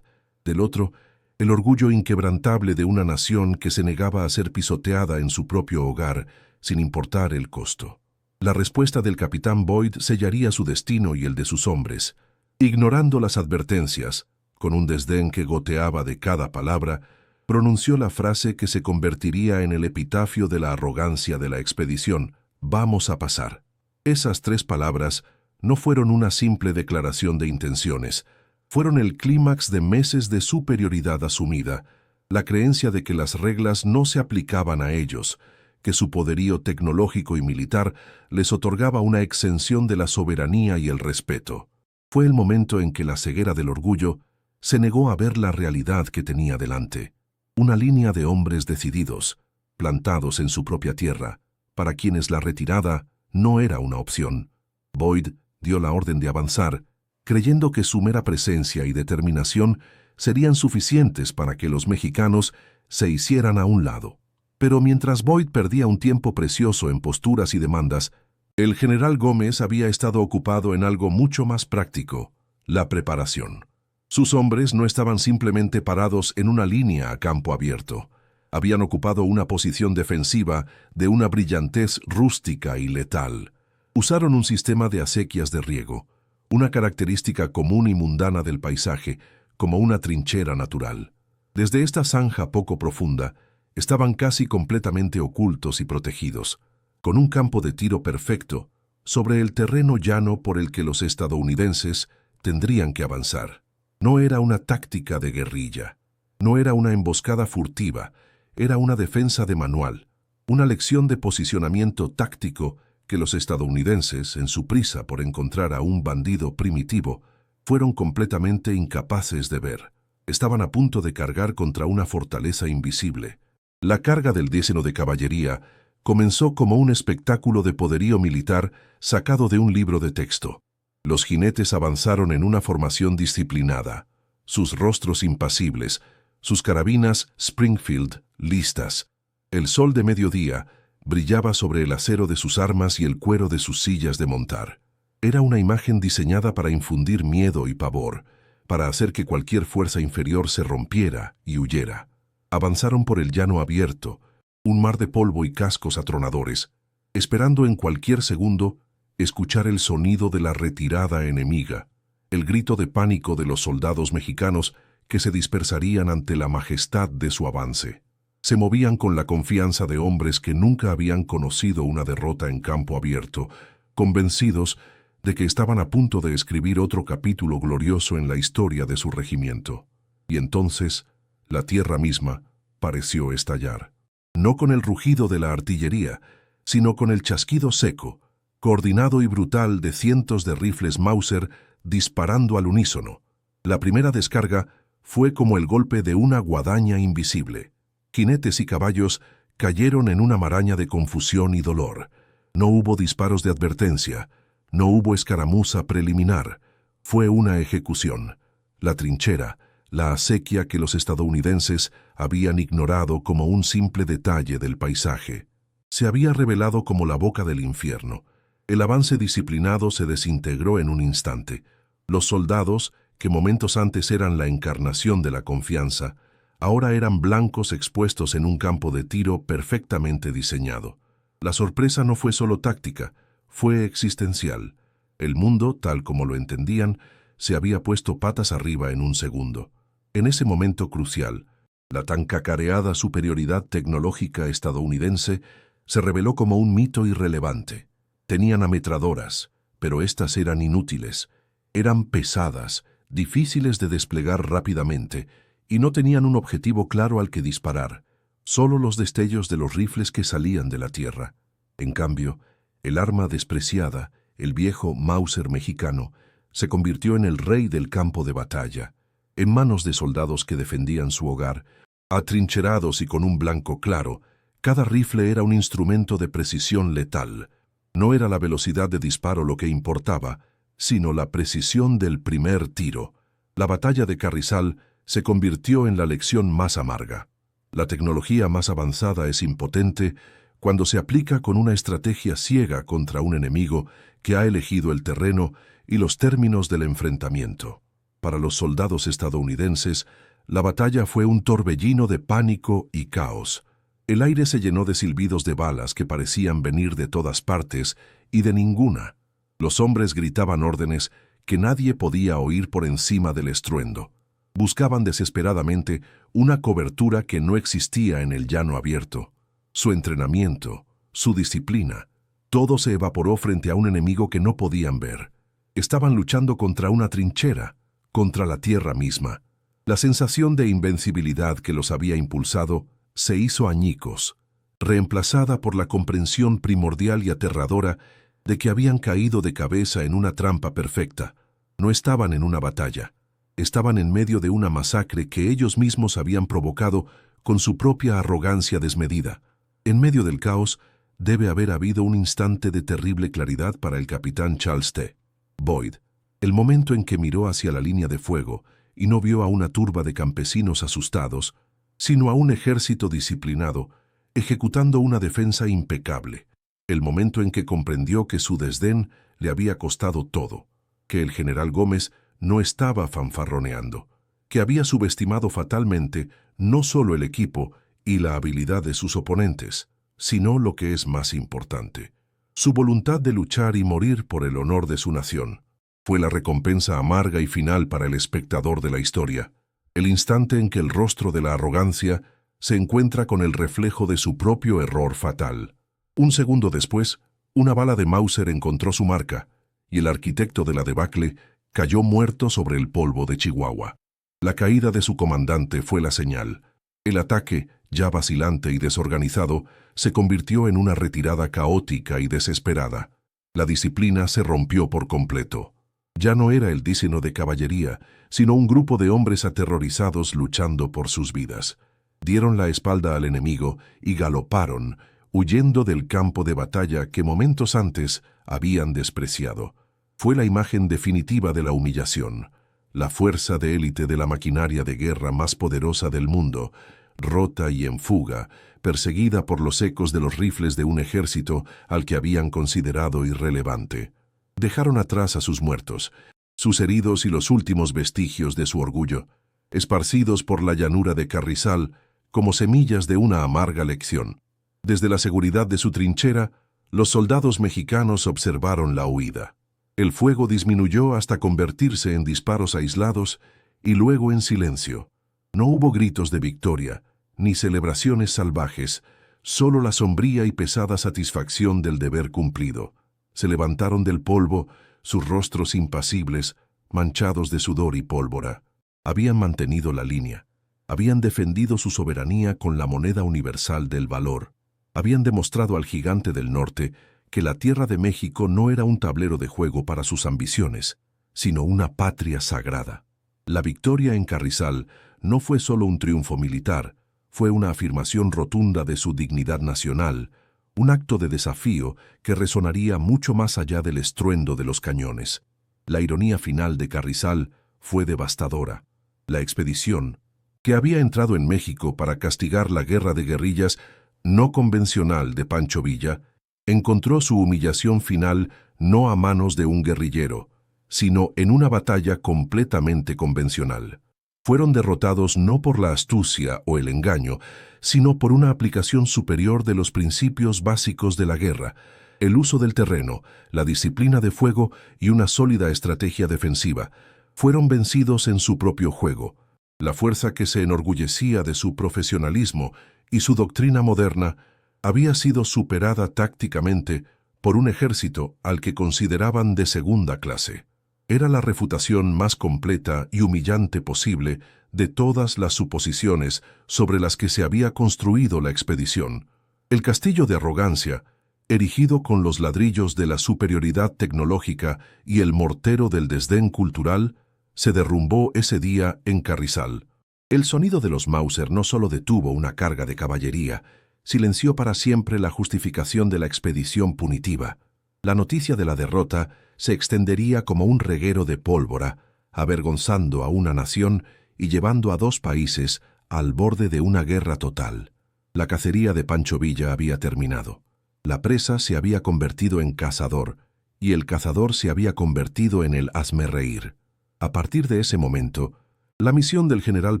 Del otro, el orgullo inquebrantable de una nación que se negaba a ser pisoteada en su propio hogar, sin importar el costo. La respuesta del capitán Boyd sellaría su destino y el de sus hombres. Ignorando las advertencias, con un desdén que goteaba de cada palabra, pronunció la frase que se convertiría en el epitafio de la arrogancia de la expedición: «Vamos a pasar». Esas 3 palabras no fueron una simple declaración de intenciones, fueron el clímax de meses de superioridad asumida, la creencia de que las reglas no se aplicaban a ellos, que su poderío tecnológico y militar les otorgaba una exención de la soberanía y el respeto. Fue el momento en que la ceguera del orgullo se negó a ver la realidad que tenía delante. Una línea de hombres decididos, plantados en su propia tierra, para quienes la retirada no era una opción. Boyd dio la orden de avanzar, creyendo que su mera presencia y determinación serían suficientes para que los mexicanos se hicieran a un lado. Pero mientras Boyd perdía un tiempo precioso en posturas y demandas, el general Gómez había estado ocupado en algo mucho más práctico: la preparación. Sus hombres no estaban simplemente parados en una línea a campo abierto. Habían ocupado una posición defensiva de una brillantez rústica y letal. Usaron un sistema de acequias de riego, una característica común y mundana del paisaje, como una trinchera natural. Desde esta zanja poco profunda, estaban casi completamente ocultos y protegidos, con un campo de tiro perfecto sobre el terreno llano por el que los estadounidenses tendrían que avanzar. No era una táctica de guerrilla, no era una emboscada furtiva, era una defensa de manual, una lección de posicionamiento táctico que los estadounidenses, en su prisa por encontrar a un bandido primitivo, fueron completamente incapaces de ver. Estaban a punto de cargar contra una fortaleza invisible. La carga del 10º de caballería comenzó como un espectáculo de poderío militar sacado de un libro de texto. Los jinetes avanzaron en una formación disciplinada, sus rostros impasibles, sus carabinas Springfield listas. El sol de mediodía brillaba sobre el acero de sus armas y el cuero de sus sillas de montar. Era una imagen diseñada para infundir miedo y pavor, para hacer que cualquier fuerza inferior se rompiera y huyera. Avanzaron por el llano abierto, un mar de polvo y cascos atronadores, esperando en cualquier segundo escuchar el sonido de la retirada enemiga, el grito de pánico de los soldados mexicanos que se dispersarían ante la majestad de su avance. Se movían con la confianza de hombres que nunca habían conocido una derrota en campo abierto, convencidos de que estaban a punto de escribir otro capítulo glorioso en la historia de su regimiento. Y entonces, la tierra misma pareció estallar. No con el rugido de la artillería, sino con el chasquido seco, coordinado y brutal de cientos de rifles Mauser disparando al unísono. La primera descarga fue como el golpe de una guadaña invisible. Jinetes y caballos cayeron en una maraña de confusión y dolor. No hubo disparos de advertencia, no hubo escaramuza preliminar. Fue una ejecución. La trinchera, la acequia que los estadounidenses habían ignorado como un simple detalle del paisaje, se había revelado como la boca del infierno. El avance disciplinado se desintegró en un instante. Los soldados, que momentos antes eran la encarnación de la confianza, ahora eran blancos expuestos en un campo de tiro perfectamente diseñado. La sorpresa no fue solo táctica, fue existencial. El mundo, tal como lo entendían, se había puesto patas arriba en un segundo. En ese momento crucial, la tan cacareada superioridad tecnológica estadounidense se reveló como un mito irrelevante. Tenían ametradoras, pero éstas eran inútiles. Eran pesadas, difíciles de desplegar rápidamente y no tenían un objetivo claro al que disparar, solo los destellos de los rifles que salían de la tierra. En cambio, el arma despreciada, el viejo Mauser mexicano, se convirtió en el rey del campo de batalla, en manos de soldados que defendían su hogar, atrincherados y con un blanco claro. Cada rifle era un instrumento de precisión letal. No era la velocidad de disparo lo que importaba, sino la precisión del primer tiro. La batalla de Carrizal se convirtió en la lección más amarga. La tecnología más avanzada es impotente cuando se aplica con una estrategia ciega contra un enemigo que ha elegido el terreno y los términos del enfrentamiento. Para los soldados estadounidenses, la batalla fue un torbellino de pánico y caos. El aire se llenó de silbidos de balas que parecían venir de todas partes y de ninguna. Los hombres gritaban órdenes que nadie podía oír por encima del estruendo. Buscaban desesperadamente una cobertura que no existía en el llano abierto. Su entrenamiento, su disciplina, todo se evaporó frente a un enemigo que no podían ver. Estaban luchando contra una trinchera, contra la tierra misma. La sensación de invencibilidad que los había impulsado se hizo añicos, reemplazada por la comprensión primordial y aterradora de que habían caído de cabeza en una trampa perfecta. No estaban en una batalla, estaban en medio de una masacre que ellos mismos habían provocado con su propia arrogancia desmedida. En medio del caos, debe haber habido un instante de terrible claridad para el capitán Charles T. Boyd, el momento en que miró hacia la línea de fuego y no vio a una turba de campesinos asustados, sino a un ejército disciplinado, ejecutando una defensa impecable. El momento en que comprendió que su desdén le había costado todo, que el general Gómez no estaba fanfarroneando, que había subestimado fatalmente no solo el equipo y la habilidad de sus oponentes, sino lo que es más importante, su voluntad de luchar y morir por el honor de su nación. Fue la recompensa amarga y final para el espectador de la historia, el instante en que el rostro de la arrogancia se encuentra con el reflejo de su propio error fatal. Un segundo después, una bala de Mauser encontró su marca, y el arquitecto de la debacle cayó muerto sobre el polvo de Chihuahua. La caída de su comandante fue la señal. El ataque, ya vacilante y desorganizado, se convirtió en una retirada caótica y desesperada. La disciplina se rompió por completo. Ya no era el díceno de caballería, sino un grupo de hombres aterrorizados luchando por sus vidas. Dieron la espalda al enemigo y galoparon, huyendo del campo de batalla que momentos antes habían despreciado. Fue la imagen definitiva de la humillación. La fuerza de élite de la maquinaria de guerra más poderosa del mundo, rota y en fuga, perseguida por los ecos de los rifles de un ejército al que habían considerado irrelevante. Dejaron atrás a sus muertos, sus heridos y los últimos vestigios de su orgullo, esparcidos por la llanura de Carrizal como semillas de una amarga lección. Desde la seguridad de su trinchera, los soldados mexicanos observaron la huida. El fuego disminuyó hasta convertirse en disparos aislados y luego en silencio. No hubo gritos de victoria, ni celebraciones salvajes, solo la sombría y pesada satisfacción del deber cumplido. Se levantaron del polvo, sus rostros impasibles, manchados de sudor y pólvora. Habían mantenido la línea. Habían defendido su soberanía con la moneda universal del valor. Habían demostrado al gigante del norte que la tierra de México no era un tablero de juego para sus ambiciones, sino una patria sagrada. La victoria en Carrizal no fue solo un triunfo militar, fue una afirmación rotunda de su dignidad nacional, un acto de desafío que resonaría mucho más allá del estruendo de los cañones. La ironía final de Carrizal fue devastadora. La expedición, que había entrado en México para castigar la guerra de guerrillas no convencional de Pancho Villa, encontró su humillación final no a manos de un guerrillero, sino en una batalla completamente convencional. Fueron derrotados no por la astucia o el engaño, sino por una aplicación superior de los principios básicos de la guerra, el uso del terreno, la disciplina de fuego y una sólida estrategia defensiva. Fueron vencidos en su propio juego. La fuerza que se enorgullecía de su profesionalismo y su doctrina moderna había sido superada tácticamente por un ejército al que consideraban de segunda clase. Era la refutación más completa y humillante posible de todas las suposiciones sobre las que se había construido la expedición. El castillo de arrogancia, erigido con los ladrillos de la superioridad tecnológica y el mortero del desdén cultural, se derrumbó ese día en Carrizal. El sonido de los Mauser no solo detuvo una carga de caballería, silenció para siempre la justificación de la expedición punitiva. La noticia de la derrota se extendería como un reguero de pólvora, avergonzando a una nación y llevando a dos países al borde de una guerra total. La cacería de Pancho Villa había terminado. La presa se había convertido en cazador y el cazador se había convertido en el hazmerreír. A partir de ese momento, la misión del general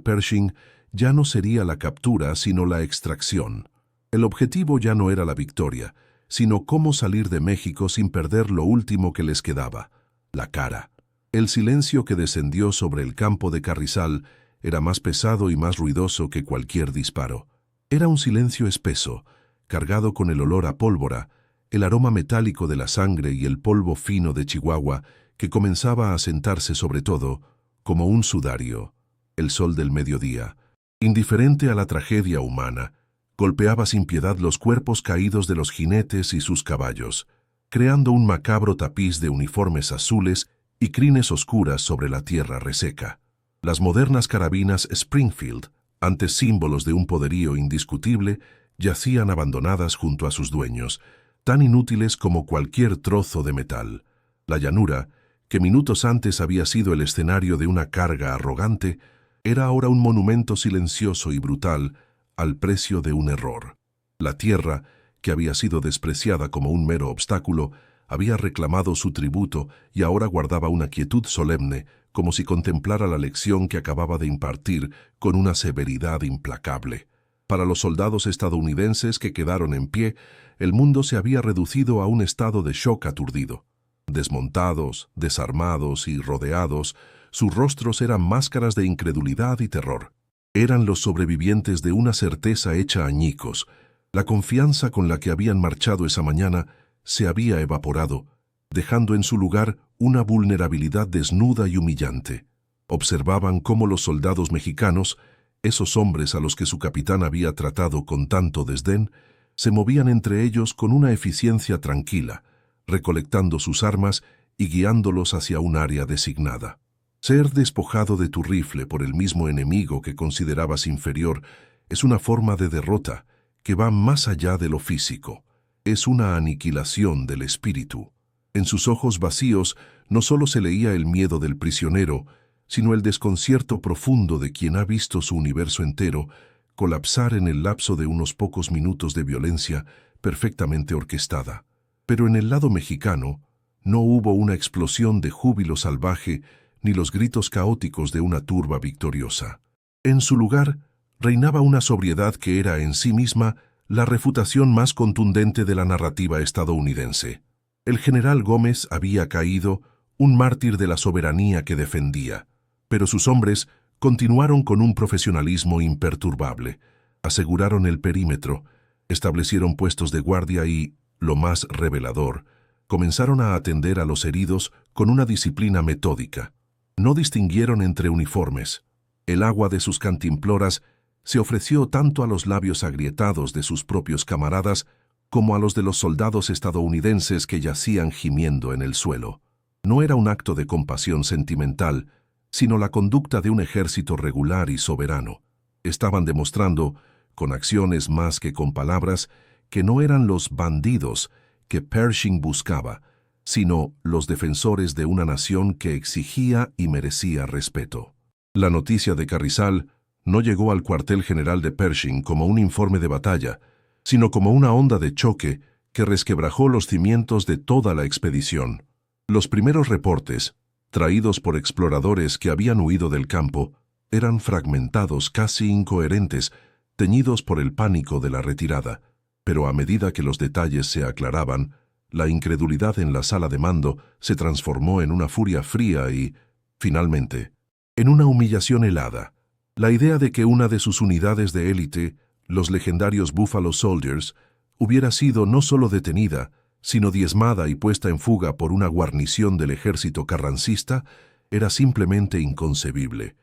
Pershing ya no sería la captura, sino la extracción. El objetivo ya no era la victoria, sino cómo salir de México sin perder lo último que les quedaba, la cara. El silencio que descendió sobre el campo de Carrizal era más pesado y más ruidoso que cualquier disparo. Era un silencio espeso, cargado con el olor a pólvora, el aroma metálico de la sangre y el polvo fino de Chihuahua que comenzaba a sentarse sobre todo, como un sudario. El sol del mediodía, indiferente a la tragedia humana, golpeaba sin piedad los cuerpos caídos de los jinetes y sus caballos, creando un macabro tapiz de uniformes azules y crines oscuras sobre la tierra reseca. Las modernas carabinas Springfield, antes símbolos de un poderío indiscutible, yacían abandonadas junto a sus dueños, tan inútiles como cualquier trozo de metal. La llanura, que minutos antes había sido el escenario de una carga arrogante, era ahora un monumento silencioso y brutal al precio de un error. La tierra, que había sido despreciada como un mero obstáculo, había reclamado su tributo y ahora guardaba una quietud solemne, como si contemplara la lección que acababa de impartir con una severidad implacable. Para los soldados estadounidenses que quedaron en pie, el mundo se había reducido a un estado de shock aturdido. Desmontados, desarmados y rodeados, sus rostros eran máscaras de incredulidad y terror. Eran los sobrevivientes de una certeza hecha añicos. La confianza con la que habían marchado esa mañana se había evaporado, dejando en su lugar una vulnerabilidad desnuda y humillante. Observaban cómo los soldados mexicanos, esos hombres a los que su capitán había tratado con tanto desdén, se movían entre ellos con una eficiencia tranquila, recolectando sus armas y guiándolos hacia un área designada. Ser despojado de tu rifle por el mismo enemigo que considerabas inferior es una forma de derrota que va más allá de lo físico. Es una aniquilación del espíritu. En sus ojos vacíos no solo se leía el miedo del prisionero, sino el desconcierto profundo de quien ha visto su universo entero colapsar en el lapso de unos pocos minutos de violencia perfectamente orquestada. Pero en el lado mexicano no hubo una explosión de júbilo salvaje ni los gritos caóticos de una turba victoriosa. En su lugar, reinaba una sobriedad que era en sí misma la refutación más contundente de la narrativa estadounidense. El general Gómez había caído, un mártir de la soberanía que defendía, pero sus hombres continuaron con un profesionalismo imperturbable. Aseguraron el perímetro, establecieron puestos de guardia y, lo más revelador, comenzaron a atender a los heridos con una disciplina metódica. No distinguieron entre uniformes. El agua de sus cantimploras se ofreció tanto a los labios agrietados de sus propios camaradas como a los de los soldados estadounidenses que yacían gimiendo en el suelo. No era un acto de compasión sentimental, sino la conducta de un ejército regular y soberano. Estaban demostrando, con acciones más que con palabras, que no eran los bandidos que Pershing buscaba, sino los defensores de una nación que exigía y merecía respeto. La noticia de Carrizal no llegó al cuartel general de Pershing como un informe de batalla, sino como una onda de choque que resquebrajó los cimientos de toda la expedición. Los primeros reportes, traídos por exploradores que habían huido del campo, eran fragmentados, casi incoherentes, teñidos por el pánico de la retirada. Pero a medida que los detalles se aclaraban, la incredulidad en la sala de mando se transformó en una furia fría y, finalmente, en una humillación helada. La idea de que una de sus unidades de élite, los legendarios Buffalo Soldiers, hubiera sido no solo detenida, sino diezmada y puesta en fuga por una guarnición del ejército carrancista, era simplemente inconcebible.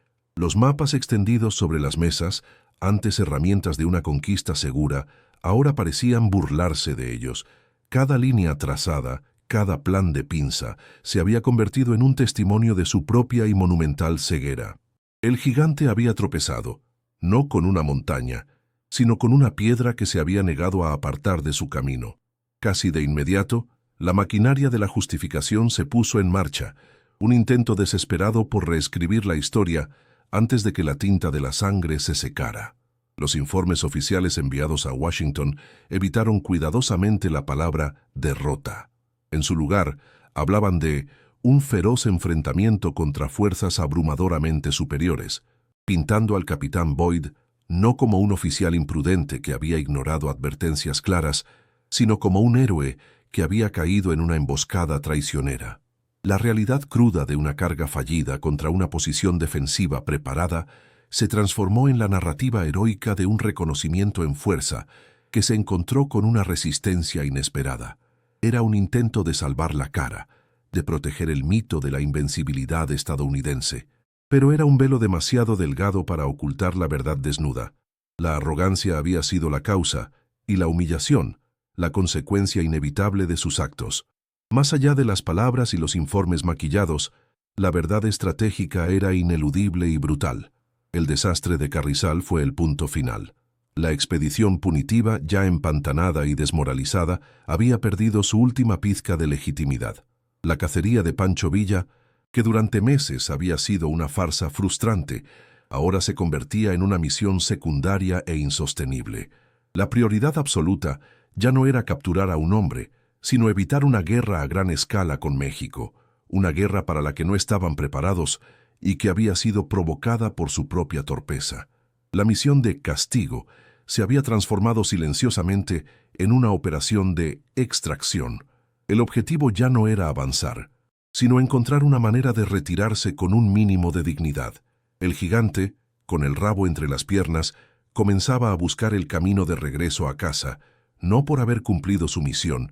Los mapas extendidos sobre las mesas, antes herramientas de una conquista segura, ahora parecían burlarse de ellos. Cada línea trazada, cada plan de pinza, se había convertido en un testimonio de su propia y monumental ceguera. El gigante había tropezado, no con una montaña, sino con una piedra que se había negado a apartar de su camino. Casi de inmediato, la maquinaria de la justificación se puso en marcha, un intento desesperado por reescribir la historia antes de que la tinta de la sangre se secara. Los informes oficiales enviados a Washington evitaron cuidadosamente la palabra derrota. En su lugar, hablaban de un feroz enfrentamiento contra fuerzas abrumadoramente superiores, pintando al capitán Boyd no como un oficial imprudente que había ignorado advertencias claras, sino como un héroe que había caído en una emboscada traicionera. La realidad cruda de una carga fallida contra una posición defensiva preparada se transformó en la narrativa heroica de un reconocimiento en fuerza que se encontró con una resistencia inesperada. Era un intento de salvar la cara, de proteger el mito de la invencibilidad estadounidense, pero era un velo demasiado delgado para ocultar la verdad desnuda. La arrogancia había sido la causa, y la humillación, la consecuencia inevitable de sus actos. Más allá de las palabras y los informes maquillados, la verdad estratégica era ineludible y brutal. El desastre de Carrizal fue el punto final. La expedición punitiva, ya empantanada y desmoralizada, había perdido su última pizca de legitimidad. La cacería de Pancho Villa, que durante meses había sido una farsa frustrante, ahora se convertía en una misión secundaria e insostenible. La prioridad absoluta ya no era capturar a un hombre, sino evitar una guerra a gran escala con México, una guerra para la que no estaban preparados y que había sido provocada por su propia torpeza. La misión de castigo se había transformado silenciosamente en una operación de extracción. El objetivo ya no era avanzar, sino encontrar una manera de retirarse con un mínimo de dignidad. El gigante, con el rabo entre las piernas, comenzaba a buscar el camino de regreso a casa, no por haber cumplido su misión,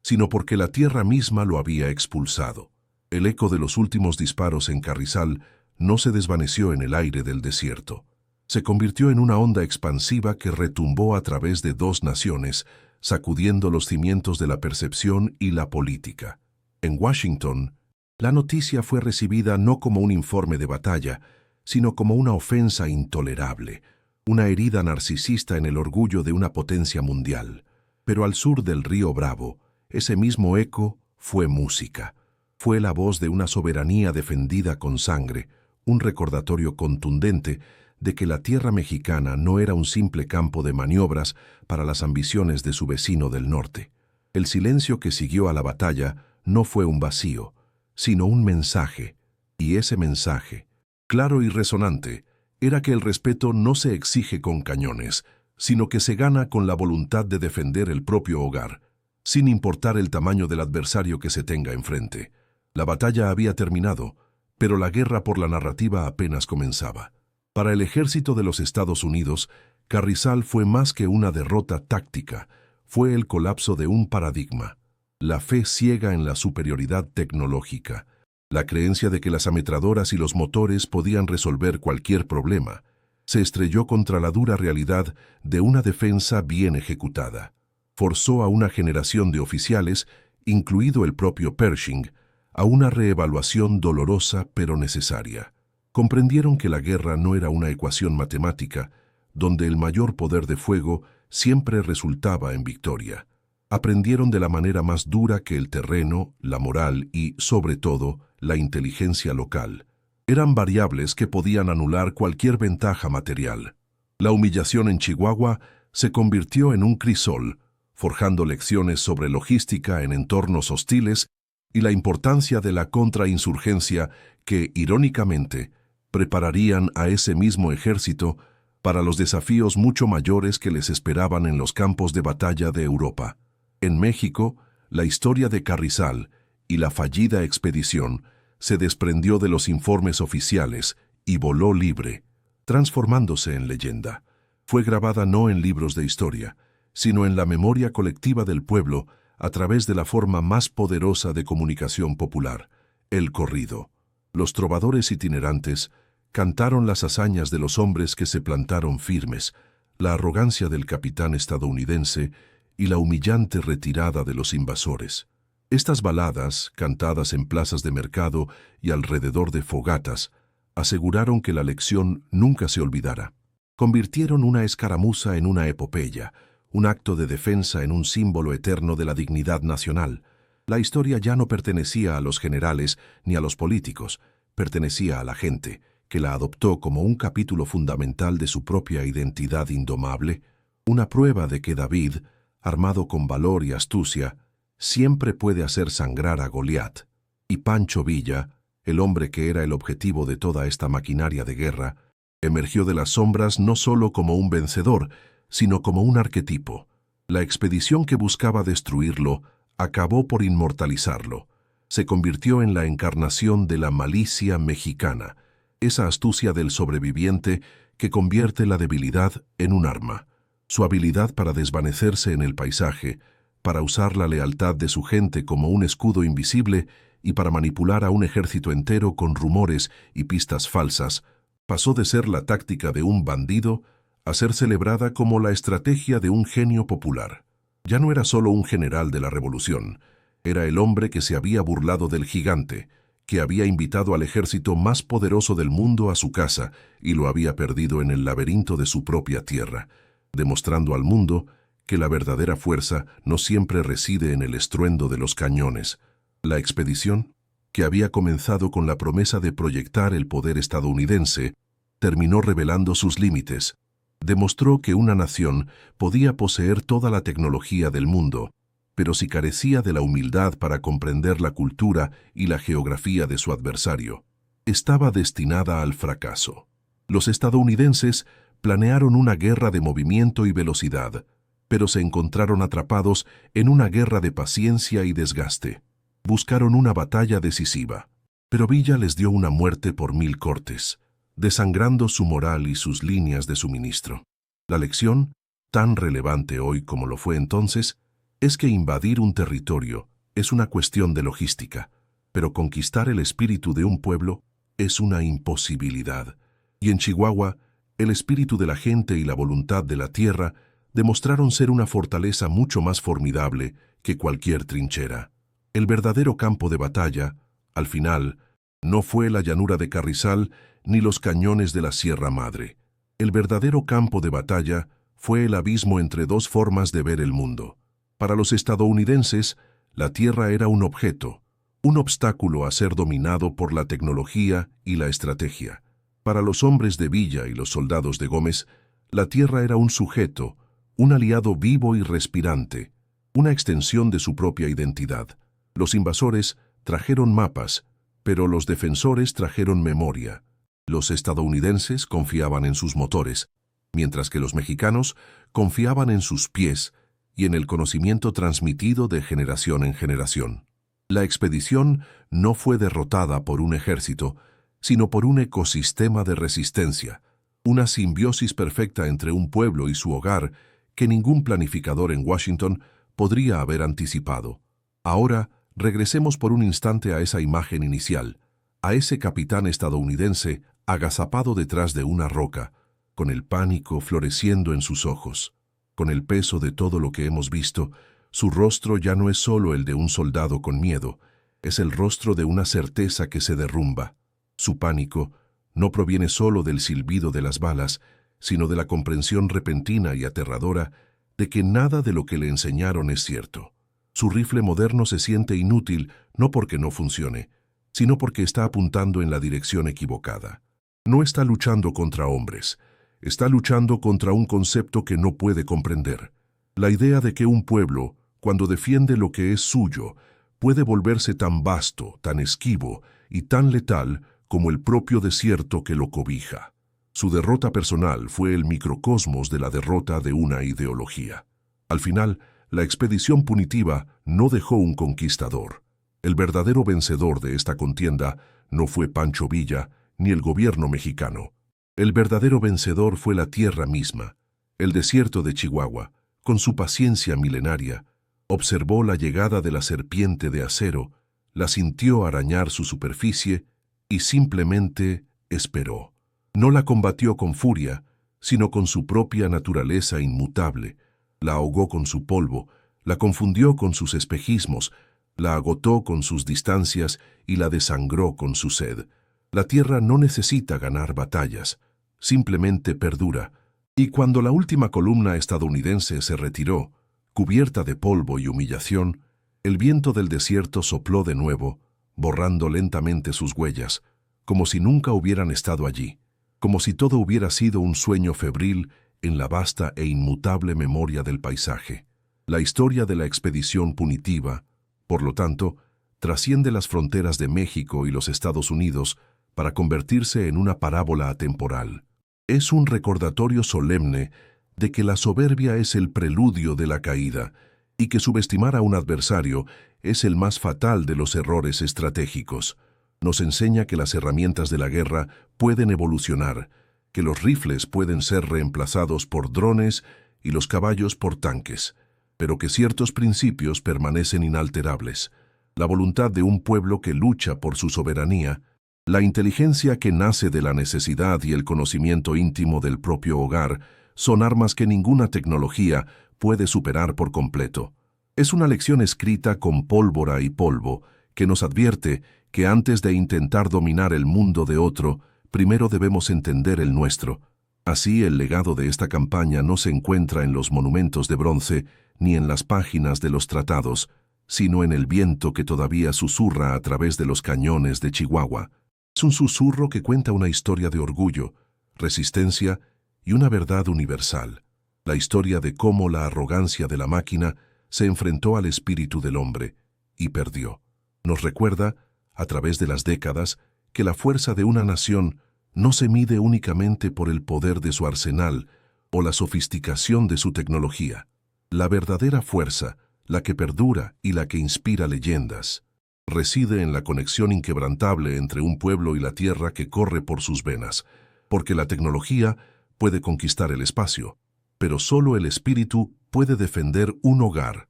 sino porque la tierra misma lo había expulsado. El eco de los últimos disparos en Carrizal no se desvaneció en el aire del desierto. Se convirtió en una onda expansiva que retumbó a través de dos naciones, sacudiendo los cimientos de la percepción y la política. En Washington, la noticia fue recibida no como un informe de batalla, sino como una ofensa intolerable, una herida narcisista en el orgullo de una potencia mundial. Pero al sur del río Bravo, ese mismo eco fue música. Fue la voz de una soberanía defendida con sangre, un recordatorio contundente de que la tierra mexicana no era un simple campo de maniobras para las ambiciones de su vecino del norte. El silencio que siguió a la batalla no fue un vacío, sino un mensaje, y ese mensaje, claro y resonante, era que el respeto no se exige con cañones, sino que se gana con la voluntad de defender el propio hogar, sin importar el tamaño del adversario que se tenga enfrente. La batalla había terminado, pero la guerra por la narrativa apenas comenzaba. Para el ejército de los Estados Unidos, Carrizal fue más que una derrota táctica, fue el colapso de un paradigma. La fe ciega en la superioridad tecnológica, la creencia de que las ametralladoras y los motores podían resolver cualquier problema, se estrelló contra la dura realidad de una defensa bien ejecutada. Forzó a una generación de oficiales, incluido el propio Pershing, a una reevaluación dolorosa pero necesaria. Comprendieron que la guerra no era una ecuación matemática, donde el mayor poder de fuego siempre resultaba en victoria. Aprendieron de la manera más dura que el terreno, la moral y, sobre todo, la inteligencia local eran variables que podían anular cualquier ventaja material. La humillación en Chihuahua se convirtió en un crisol, forjando lecciones sobre logística en entornos hostiles y la importancia de la contrainsurgencia que, irónicamente, prepararían a ese mismo ejército para los desafíos mucho mayores que les esperaban en los campos de batalla de Europa. En México, la historia de Carrizal y la fallida expedición se desprendió de los informes oficiales y voló libre, transformándose en leyenda. Fue grabada no en libros de historia, sino en la memoria colectiva del pueblo a través de la forma más poderosa de comunicación popular, el corrido. Los trovadores itinerantes Cantaron las hazañas de los hombres que se plantaron firmes, la arrogancia del capitán estadounidense y la humillante retirada de los invasores. Estas baladas, cantadas en plazas de mercado y alrededor de fogatas, aseguraron que la lección nunca se olvidara. Convirtieron una escaramuza en una epopeya, un acto de defensa en un símbolo eterno de la dignidad nacional. La historia ya no pertenecía a los generales ni a los políticos, pertenecía a la gente, que la adoptó como un capítulo fundamental de su propia identidad indomable, una prueba de que David, armado con valor y astucia, siempre puede hacer sangrar a Goliat. Y Pancho Villa, el hombre que era el objetivo de toda esta maquinaria de guerra, emergió de las sombras no solo como un vencedor, sino como un arquetipo. La expedición que buscaba destruirlo acabó por inmortalizarlo. Se convirtió en la encarnación de la malicia mexicana, esa astucia del sobreviviente que convierte la debilidad en un arma. Su habilidad para desvanecerse en el paisaje, para usar la lealtad de su gente como un escudo invisible y para manipular a un ejército entero con rumores y pistas falsas, pasó de ser la táctica de un bandido a ser celebrada como la estrategia de un genio popular. Ya no era solo un general de la revolución, era el hombre que se había burlado del gigante, que había invitado al ejército más poderoso del mundo a su casa y lo había perdido en el laberinto de su propia tierra, demostrando al mundo que la verdadera fuerza no siempre reside en el estruendo de los cañones. La expedición, que había comenzado con la promesa de proyectar el poder estadounidense, terminó revelando sus límites. Demostró que una nación podía poseer toda la tecnología del mundo, pero si carecía de la humildad para comprender la cultura y la geografía de su adversario, estaba destinada al fracaso. Los estadounidenses planearon una guerra de movimiento y velocidad, pero se encontraron atrapados en una guerra de paciencia y desgaste. Buscaron una batalla decisiva, pero Villa les dio una muerte por 1000 cortes, desangrando su moral y sus líneas de suministro. La lección, tan relevante hoy como lo fue entonces, es que invadir un territorio es una cuestión de logística, pero conquistar el espíritu de un pueblo es una imposibilidad. Y en Chihuahua, el espíritu de la gente y la voluntad de la tierra demostraron ser una fortaleza mucho más formidable que cualquier trinchera. El verdadero campo de batalla, al final, no fue la llanura de Carrizal ni los cañones de la Sierra Madre. El verdadero campo de batalla fue el abismo entre dos formas de ver el mundo. Para los estadounidenses, la tierra era un objeto, un obstáculo a ser dominado por la tecnología y la estrategia. Para los hombres de Villa y los soldados de Gómez, la tierra era un sujeto, un aliado vivo y respirante, una extensión de su propia identidad. Los invasores trajeron mapas, pero los defensores trajeron memoria. Los estadounidenses confiaban en sus motores, mientras que los mexicanos confiaban en sus pies y en el conocimiento transmitido de generación en generación. La expedición no fue derrotada por un ejército, sino por un ecosistema de resistencia, una simbiosis perfecta entre un pueblo y su hogar que ningún planificador en Washington podría haber anticipado. Ahora, regresemos por un instante a esa imagen inicial, a ese capitán estadounidense agazapado detrás de una roca, con el pánico floreciendo en sus ojos. Con el peso de todo lo que hemos visto, su rostro ya no es solo el de un soldado con miedo, es el rostro de una certeza que se derrumba. Su pánico no proviene solo del silbido de las balas, sino de la comprensión repentina y aterradora de que nada de lo que le enseñaron es cierto. Su rifle moderno se siente inútil no porque no funcione, sino porque está apuntando en la dirección equivocada. No está luchando contra hombres, está luchando contra un concepto que no puede comprender. La idea de que un pueblo, cuando defiende lo que es suyo, puede volverse tan vasto, tan esquivo y tan letal como el propio desierto que lo cobija. Su derrota personal fue el microcosmos de la derrota de una ideología. Al final, la expedición punitiva no dejó un conquistador. El verdadero vencedor de esta contienda no fue Pancho Villa ni el gobierno mexicano. El verdadero vencedor fue la tierra misma. El desierto de Chihuahua, con su paciencia milenaria, observó la llegada de la serpiente de acero, la sintió arañar su superficie y simplemente esperó. No la combatió con furia, sino con su propia naturaleza inmutable. La ahogó con su polvo, la confundió con sus espejismos, la agotó con sus distancias y la desangró con su sed. La tierra no necesita ganar batallas, simplemente perdura. Y cuando la última columna estadounidense se retiró, cubierta de polvo y humillación, el viento del desierto sopló de nuevo, borrando lentamente sus huellas, como si nunca hubieran estado allí, como si todo hubiera sido un sueño febril en la vasta e inmutable memoria del paisaje. La historia de la expedición punitiva, por lo tanto, trasciende las fronteras de México y los Estados Unidos para convertirse en una parábola atemporal. Es un recordatorio solemne de que la soberbia es el preludio de la caída y que subestimar a un adversario es el más fatal de los errores estratégicos. Nos enseña que las herramientas de la guerra pueden evolucionar, que los rifles pueden ser reemplazados por drones y los caballos por tanques, pero que ciertos principios permanecen inalterables. La voluntad de un pueblo que lucha por su soberanía, la inteligencia que nace de la necesidad y el conocimiento íntimo del propio hogar son armas que ninguna tecnología puede superar por completo. Es una lección escrita con pólvora y polvo que nos advierte que antes de intentar dominar el mundo de otro, primero debemos entender el nuestro. Así, el legado de esta campaña no se encuentra en los monumentos de bronce ni en las páginas de los tratados, sino en el viento que todavía susurra a través de los cañones de Chihuahua. Es un susurro que cuenta una historia de orgullo, resistencia y una verdad universal. La historia de cómo la arrogancia de la máquina se enfrentó al espíritu del hombre y perdió. Nos recuerda, a través de las décadas, que la fuerza de una nación no se mide únicamente por el poder de su arsenal o la sofisticación de su tecnología. La verdadera fuerza, la que perdura y la que inspira leyendas, reside en la conexión inquebrantable entre un pueblo y la tierra que corre por sus venas, porque la tecnología puede conquistar el espacio, pero solo el espíritu puede defender un hogar.